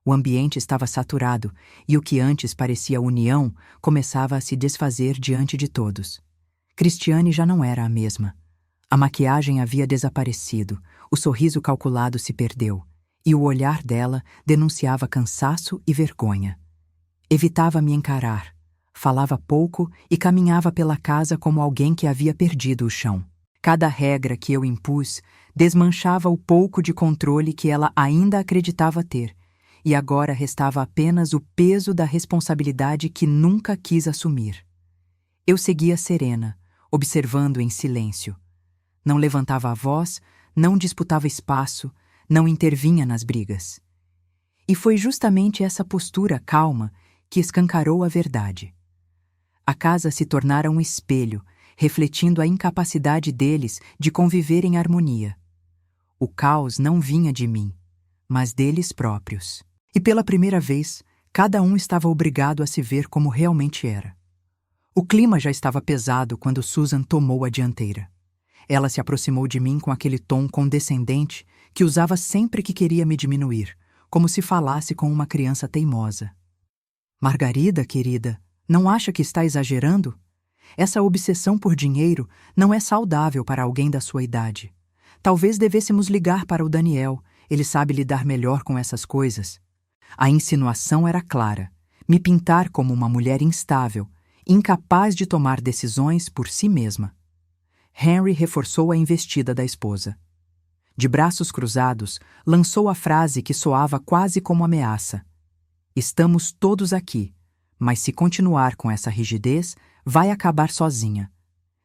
O ambiente estava saturado, e o que antes parecia união começava a se desfazer diante de todos. Cristiane já não era a mesma. A maquiagem havia desaparecido, o sorriso calculado se perdeu, e o olhar dela denunciava cansaço e vergonha. Evitava me encarar, falava pouco e caminhava pela casa como alguém que havia perdido o chão. Cada regra que eu impus desmanchava o pouco de controle que ela ainda acreditava ter, e agora restava apenas o peso da responsabilidade que nunca quis assumir. Eu seguia serena, observando em silêncio. Não levantava a voz, não disputava espaço, não intervinha nas brigas. E foi justamente essa postura calma que escancarou a verdade. A casa se tornara um espelho, refletindo a incapacidade deles de conviver em harmonia. O caos não vinha de mim, mas deles próprios. E pela primeira vez, cada um estava obrigado a se ver como realmente era. O clima já estava pesado quando Susan tomou a dianteira. Ela se aproximou de mim com aquele tom condescendente que usava sempre que queria me diminuir, como se falasse com uma criança teimosa. Margarida, querida, não acha que está exagerando? Essa obsessão por dinheiro não é saudável para alguém da sua idade. Talvez devêssemos ligar para o Daniel, ele sabe lidar melhor com essas coisas. A insinuação era clara, me pintar como uma mulher instável, incapaz de tomar decisões por si mesma. Henry reforçou a investida da esposa. De braços cruzados, lançou a frase que soava quase como ameaça. Estamos todos aqui, mas se continuar com essa rigidez, vai acabar sozinha.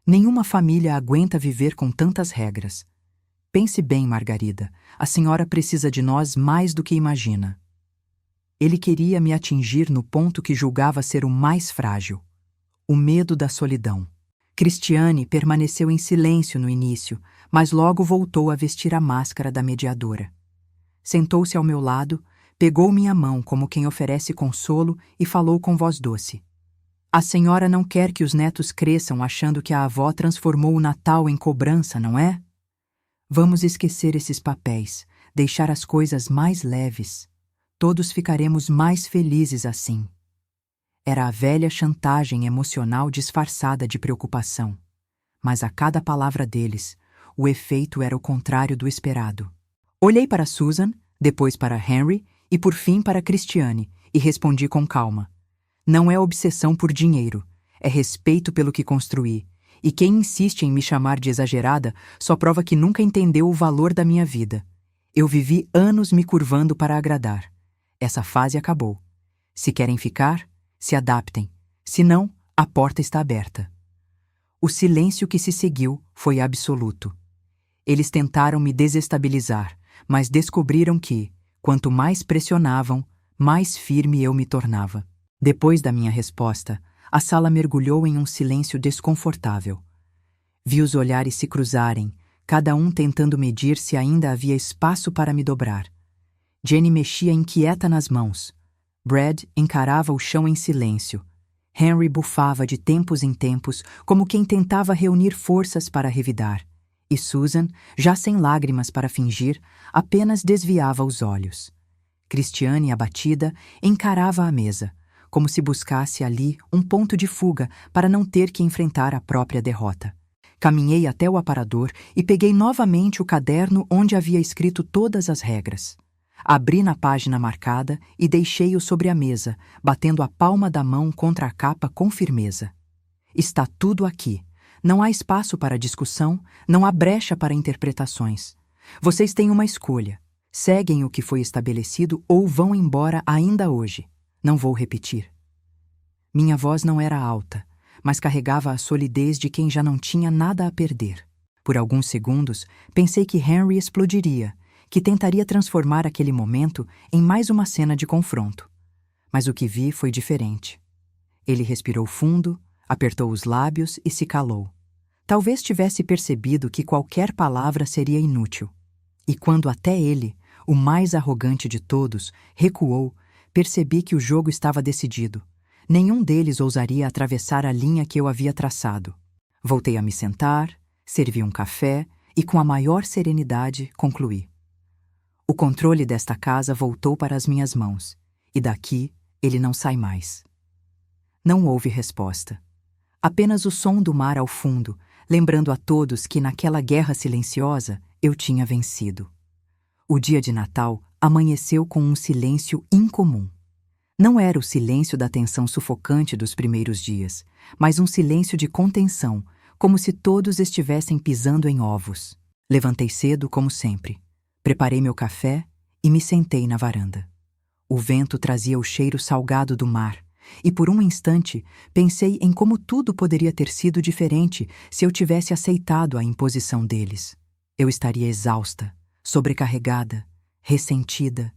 Nenhuma família aguenta viver com tantas regras. Pense bem, Margarida, a senhora precisa de nós mais do que imagina. Ele queria me atingir no ponto que julgava ser o mais frágil: o medo da solidão. Cristiane permaneceu em silêncio no início, mas logo voltou a vestir a máscara da mediadora. Sentou-se ao meu lado, pegou minha mão como quem oferece consolo e falou com voz doce. A senhora não quer que os netos cresçam achando que a avó transformou o Natal em cobrança, não é? Vamos esquecer esses papéis, deixar as coisas mais leves. Todos ficaremos mais felizes assim. Era a velha chantagem emocional disfarçada de preocupação. Mas a cada palavra deles, o efeito era o contrário do esperado. Olhei para Susan, depois para Henry e por fim para Cristiane e respondi com calma. Não é obsessão por dinheiro, é respeito pelo que construí. E quem insiste em me chamar de exagerada só prova que nunca entendeu o valor da minha vida. Eu vivi anos me curvando para agradar. Essa fase acabou. Se querem ficar, se adaptem. Se não, a porta está aberta. O silêncio que se seguiu foi absoluto. Eles tentaram me desestabilizar, mas descobriram que, quanto mais pressionavam, mais firme eu me tornava. Depois da minha resposta, a sala mergulhou em um silêncio desconfortável. Vi os olhares se cruzarem, cada um tentando medir se ainda havia espaço para me dobrar. Jenny mexia inquieta nas mãos. Brad encarava o chão em silêncio. Henry bufava de tempos em tempos, como quem tentava reunir forças para revidar. E Susan, já sem lágrimas para fingir, apenas desviava os olhos. Cristiane, abatida, encarava a mesa, como se buscasse ali um ponto de fuga para não ter que enfrentar a própria derrota. Caminhei até o aparador e peguei novamente o caderno onde havia escrito todas as regras. Abri na página marcada e deixei-o sobre a mesa, batendo a palma da mão contra a capa com firmeza. Está tudo aqui. Não há espaço para discussão, não há brecha para interpretações. Vocês têm uma escolha. Seguem o que foi estabelecido ou vão embora ainda hoje. Não vou repetir. Minha voz não era alta, mas carregava a solidez de quem já não tinha nada a perder. Por alguns segundos, pensei que Henry explodiria, que tentaria transformar aquele momento em mais uma cena de confronto. Mas o que vi foi diferente. Ele respirou fundo, apertou os lábios e se calou. Talvez tivesse percebido que qualquer palavra seria inútil. E quando até ele, o mais arrogante de todos, recuou, percebi que o jogo estava decidido. Nenhum deles ousaria atravessar a linha que eu havia traçado. Voltei a me sentar, servi um café e, com a maior serenidade, concluí. O controle desta casa voltou para as minhas mãos, e daqui ele não sai mais. Não houve resposta. Apenas o som do mar ao fundo, lembrando a todos que naquela guerra silenciosa eu tinha vencido. O dia de Natal amanheceu com um silêncio incomum. Não era o silêncio da tensão sufocante dos primeiros dias, mas um silêncio de contenção, como se todos estivessem pisando em ovos. Levantei cedo, como sempre. Preparei meu café e me sentei na varanda. O vento trazia o cheiro salgado do mar, e por um instante pensei em como tudo poderia ter sido diferente se eu tivesse aceitado a imposição deles. Eu estaria exausta, sobrecarregada, ressentida,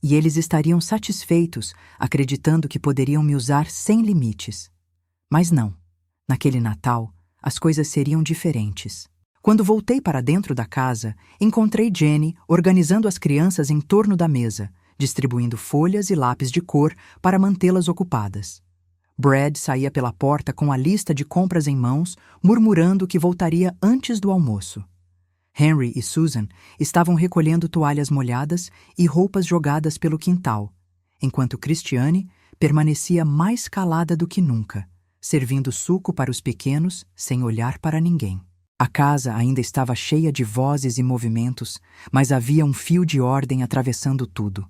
e eles estariam satisfeitos, acreditando que poderiam me usar sem limites. Mas não. Naquele Natal, as coisas seriam diferentes. Quando voltei para dentro da casa, encontrei Jenny organizando as crianças em torno da mesa, distribuindo folhas e lápis de cor para mantê-las ocupadas. Brad saía pela porta com a lista de compras em mãos, murmurando que voltaria antes do almoço. Henry e Susan estavam recolhendo toalhas molhadas e roupas jogadas pelo quintal, enquanto Christiane permanecia mais calada do que nunca, servindo suco para os pequenos sem olhar para ninguém. A casa ainda estava cheia de vozes e movimentos, mas havia um fio de ordem atravessando tudo.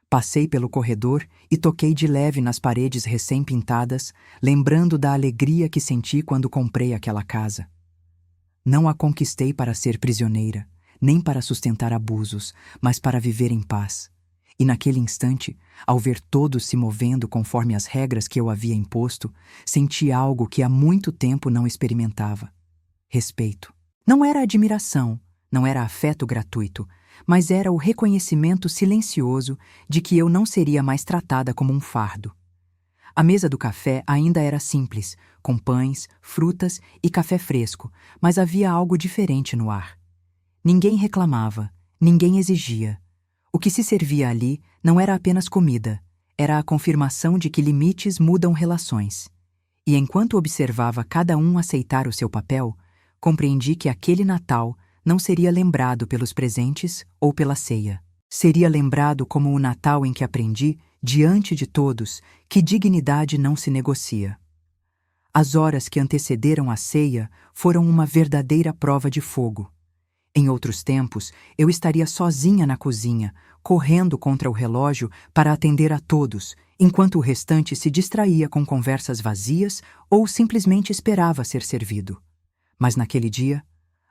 Passei pelo corredor e toquei de leve nas paredes recém-pintadas, lembrando da alegria que senti quando comprei aquela casa. Não a conquistei para ser prisioneira, nem para sustentar abusos, mas para viver em paz. E naquele instante, ao ver todos se movendo conforme as regras que eu havia imposto, senti algo que há muito tempo não experimentava. Respeito. Não era admiração, não era afeto gratuito, mas era o reconhecimento silencioso de que eu não seria mais tratada como um fardo. A mesa do café ainda era simples, com pães, frutas e café fresco, mas havia algo diferente no ar. Ninguém reclamava, ninguém exigia. O que se servia ali não era apenas comida, era a confirmação de que limites mudam relações. E enquanto observava cada um aceitar o seu papel, compreendi que aquele Natal não seria lembrado pelos presentes ou pela ceia. Seria lembrado como o Natal em que aprendi, diante de todos, que dignidade não se negocia. As horas que antecederam a ceia foram uma verdadeira prova de fogo. Em outros tempos, eu estaria sozinha na cozinha, correndo contra o relógio para atender a todos, enquanto o restante se distraía com conversas vazias ou simplesmente esperava ser servido. Mas naquele dia,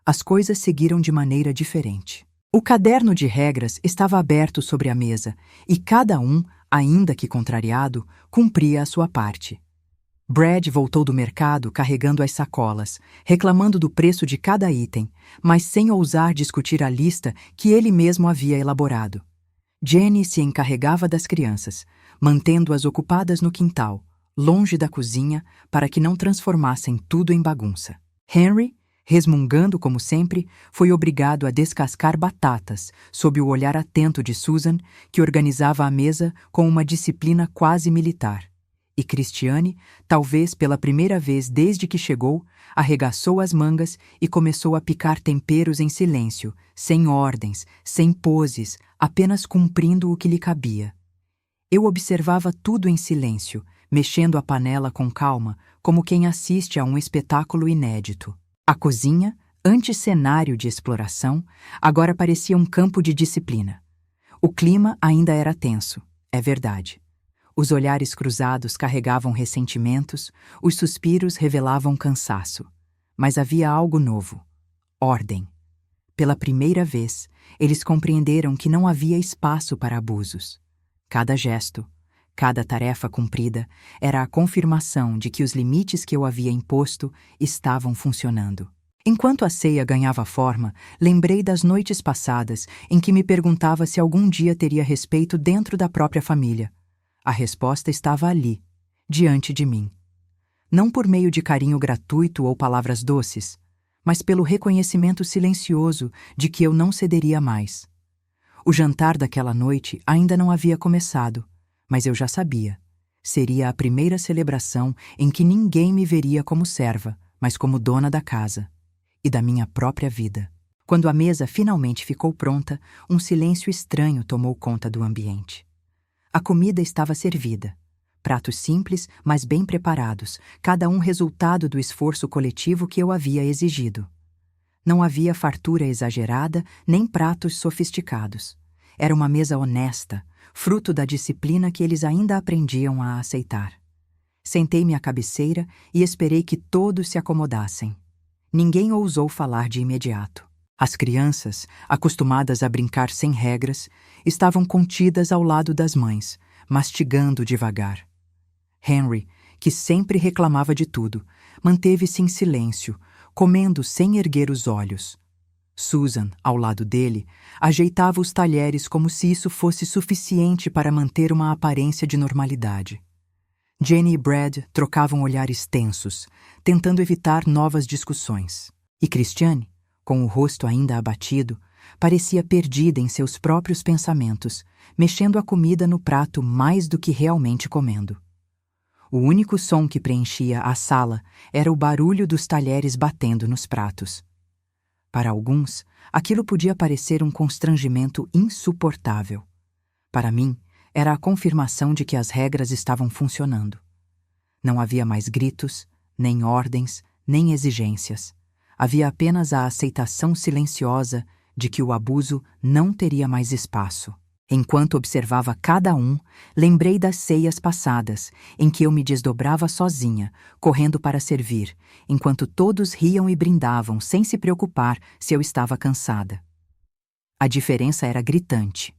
as coisas seguiram de maneira diferente. O caderno de regras estava aberto sobre a mesa e cada um, ainda que contrariado, cumpria a sua parte. Brad voltou do mercado carregando as sacolas, reclamando do preço de cada item, mas sem ousar discutir a lista que ele mesmo havia elaborado. Jenny se encarregava das crianças, mantendo-as ocupadas no quintal, longe da cozinha, para que não transformassem tudo em bagunça. Henry, resmungando como sempre, foi obrigado a descascar batatas, sob o olhar atento de Susan, que organizava a mesa com uma disciplina quase militar. E Christiane, talvez pela primeira vez desde que chegou, arregaçou as mangas e começou a picar temperos em silêncio, sem ordens, sem poses, apenas cumprindo o que lhe cabia. Eu observava tudo em silêncio, mexendo a panela com calma, como quem assiste a um espetáculo inédito. A cozinha, antes cenário de exploração, agora parecia um campo de disciplina. O clima ainda era tenso, é verdade. Os olhares cruzados carregavam ressentimentos, os suspiros revelavam cansaço. Mas havia algo novo: ordem. Pela primeira vez, eles compreenderam que não havia espaço para abusos. Cada gesto, cada tarefa cumprida era a confirmação de que os limites que eu havia imposto estavam funcionando. Enquanto a ceia ganhava forma, lembrei das noites passadas em que me perguntava se algum dia teria respeito dentro da própria família. A resposta estava ali, diante de mim. Não por meio de carinho gratuito ou palavras doces, mas pelo reconhecimento silencioso de que eu não cederia mais. O jantar daquela noite ainda não havia começado, mas eu já sabia. Seria a primeira celebração em que ninguém me veria como serva, mas como dona da casa e da minha própria vida. Quando a mesa finalmente ficou pronta, um silêncio estranho tomou conta do ambiente. A comida estava servida. Pratos simples, mas bem preparados, cada um resultado do esforço coletivo que eu havia exigido. Não havia fartura exagerada, nem pratos sofisticados. Era uma mesa honesta, fruto da disciplina que eles ainda aprendiam a aceitar. Sentei-me à cabeceira e esperei que todos se acomodassem. Ninguém ousou falar de imediato. As crianças, acostumadas a brincar sem regras, estavam contidas ao lado das mães, mastigando devagar. Henry, que sempre reclamava de tudo, manteve-se em silêncio, comendo sem erguer os olhos. Susan, ao lado dele, ajeitava os talheres como se isso fosse suficiente para manter uma aparência de normalidade. Jenny e Brad trocavam olhares tensos, tentando evitar novas discussões. E Christiane, com o rosto ainda abatido, parecia perdida em seus próprios pensamentos, mexendo a comida no prato mais do que realmente comendo. O único som que preenchia a sala era o barulho dos talheres batendo nos pratos. Para alguns, aquilo podia parecer um constrangimento insuportável. Para mim, era a confirmação de que as regras estavam funcionando. Não havia mais gritos, nem ordens, nem exigências. Havia apenas a aceitação silenciosa de que o abuso não teria mais espaço. Enquanto observava cada um, lembrei das ceias passadas, em que eu me desdobrava sozinha, correndo para servir, enquanto todos riam e brindavam sem se preocupar se eu estava cansada. A diferença era gritante.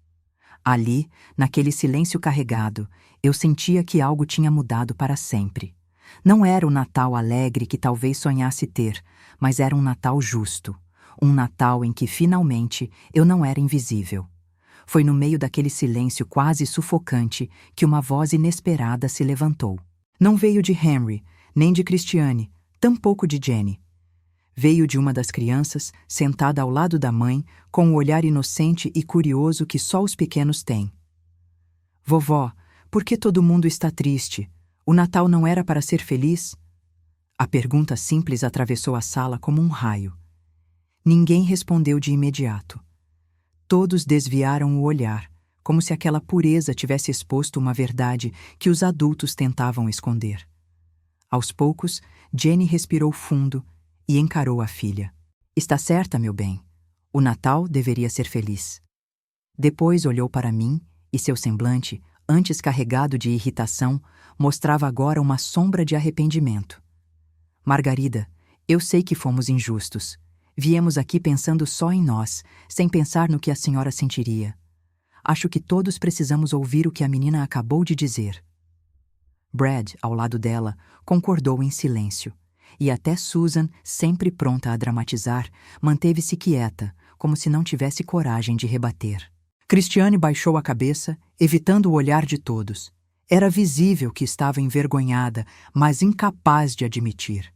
Ali, naquele silêncio carregado, eu sentia que algo tinha mudado para sempre. Não era o Natal alegre que talvez sonhasse ter, mas era um Natal justo. Um Natal em que, finalmente, eu não era invisível. Foi no meio daquele silêncio quase sufocante que uma voz inesperada se levantou. Não veio de Henry, nem de Christiane, tampouco de Jenny. Veio de uma das crianças, sentada ao lado da mãe, com o olhar inocente e curioso que só os pequenos têm. Vovó, por que todo mundo está triste? O Natal não era para ser feliz? A pergunta simples atravessou a sala como um raio. Ninguém respondeu de imediato. Todos desviaram o olhar, como se aquela pureza tivesse exposto uma verdade que os adultos tentavam esconder. Aos poucos, Jenny respirou fundo e encarou a filha. Está certa, meu bem. O Natal deveria ser feliz. Depois olhou para mim e seu semblante, antes carregado de irritação, mostrava agora uma sombra de arrependimento. Margarida, eu sei que fomos injustos. Viemos aqui pensando só em nós, sem pensar no que a senhora sentiria. Acho que todos precisamos ouvir o que a menina acabou de dizer. Brad, ao lado dela, concordou em silêncio. E até Susan, sempre pronta a dramatizar, manteve-se quieta, como se não tivesse coragem de rebater. Christiane baixou a cabeça, evitando o olhar de todos. Era visível que estava envergonhada, mas incapaz de admitir.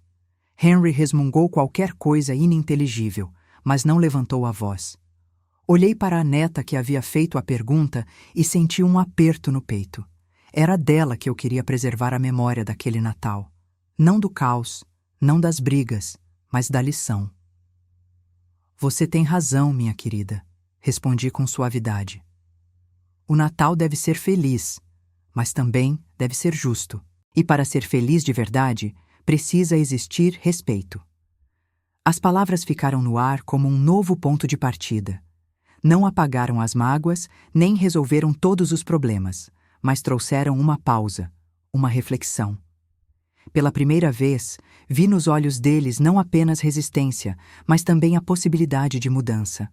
Henry resmungou qualquer coisa ininteligível, mas não levantou a voz. Olhei para a neta que havia feito a pergunta e senti um aperto no peito. Era dela que eu queria preservar a memória daquele Natal. Não do caos, não das brigas, mas da lição. Você tem razão, minha querida, respondi com suavidade. O Natal deve ser feliz, mas também deve ser justo. E para ser feliz de verdade, precisa existir respeito. As palavras ficaram no ar como um novo ponto de partida. Não apagaram as mágoas, nem resolveram todos os problemas, mas trouxeram uma pausa, uma reflexão. Pela primeira vez, vi nos olhos deles não apenas resistência, mas também a possibilidade de mudança.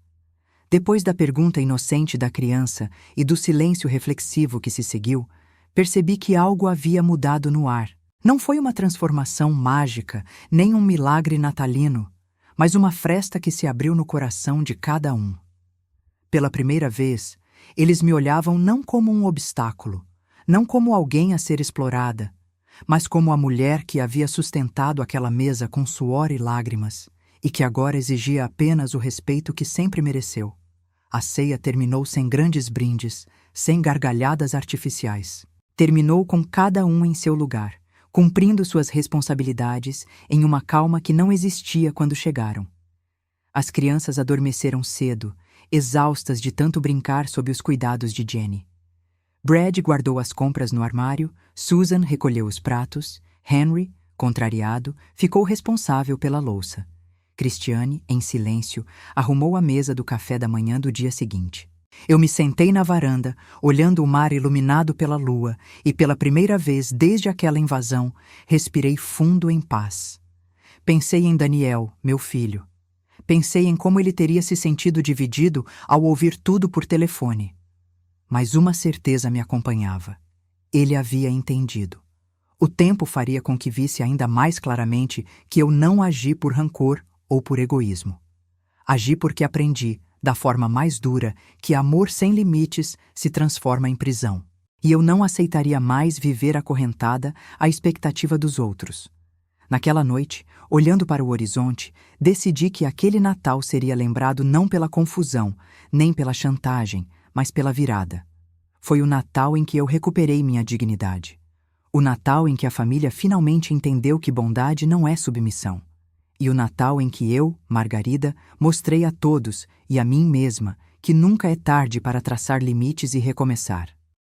Depois da pergunta inocente da criança e do silêncio reflexivo que se seguiu, percebi que algo havia mudado no ar. Não foi uma transformação mágica, nem um milagre natalino, mas uma fresta que se abriu no coração de cada um. Pela primeira vez, eles me olhavam não como um obstáculo, não como alguém a ser explorada, mas como a mulher que havia sustentado aquela mesa com suor e lágrimas, e que agora exigia apenas o respeito que sempre mereceu. A ceia terminou sem grandes brindes, sem gargalhadas artificiais. Terminou com cada um em seu lugar, cumprindo suas responsabilidades em uma calma que não existia quando chegaram. As crianças adormeceram cedo, exaustas de tanto brincar sob os cuidados de Jenny. Brad guardou as compras no armário, Susan recolheu os pratos, Henry, contrariado, ficou responsável pela louça. Christiane, em silêncio, arrumou a mesa do café da manhã do dia seguinte. Eu me sentei na varanda, olhando o mar iluminado pela lua, e pela primeira vez desde aquela invasão, respirei fundo em paz. Pensei em Daniel, meu filho. Pensei em como ele teria se sentido dividido ao ouvir tudo por telefone. Mas uma certeza me acompanhava. Ele havia entendido. O tempo faria com que visse ainda mais claramente que eu não agi por rancor ou por egoísmo. Agi porque aprendi, da forma mais dura, que amor sem limites se transforma em prisão. E eu não aceitaria mais viver acorrentada à expectativa dos outros. Naquela noite, olhando para o horizonte, decidi que aquele Natal seria lembrado não pela confusão, nem pela chantagem, mas pela virada. Foi o Natal em que eu recuperei minha dignidade. O Natal em que a família finalmente entendeu que bondade não é submissão. E o Natal em que eu, Margarida, mostrei a todos e a mim mesma que nunca é tarde para traçar limites e recomeçar.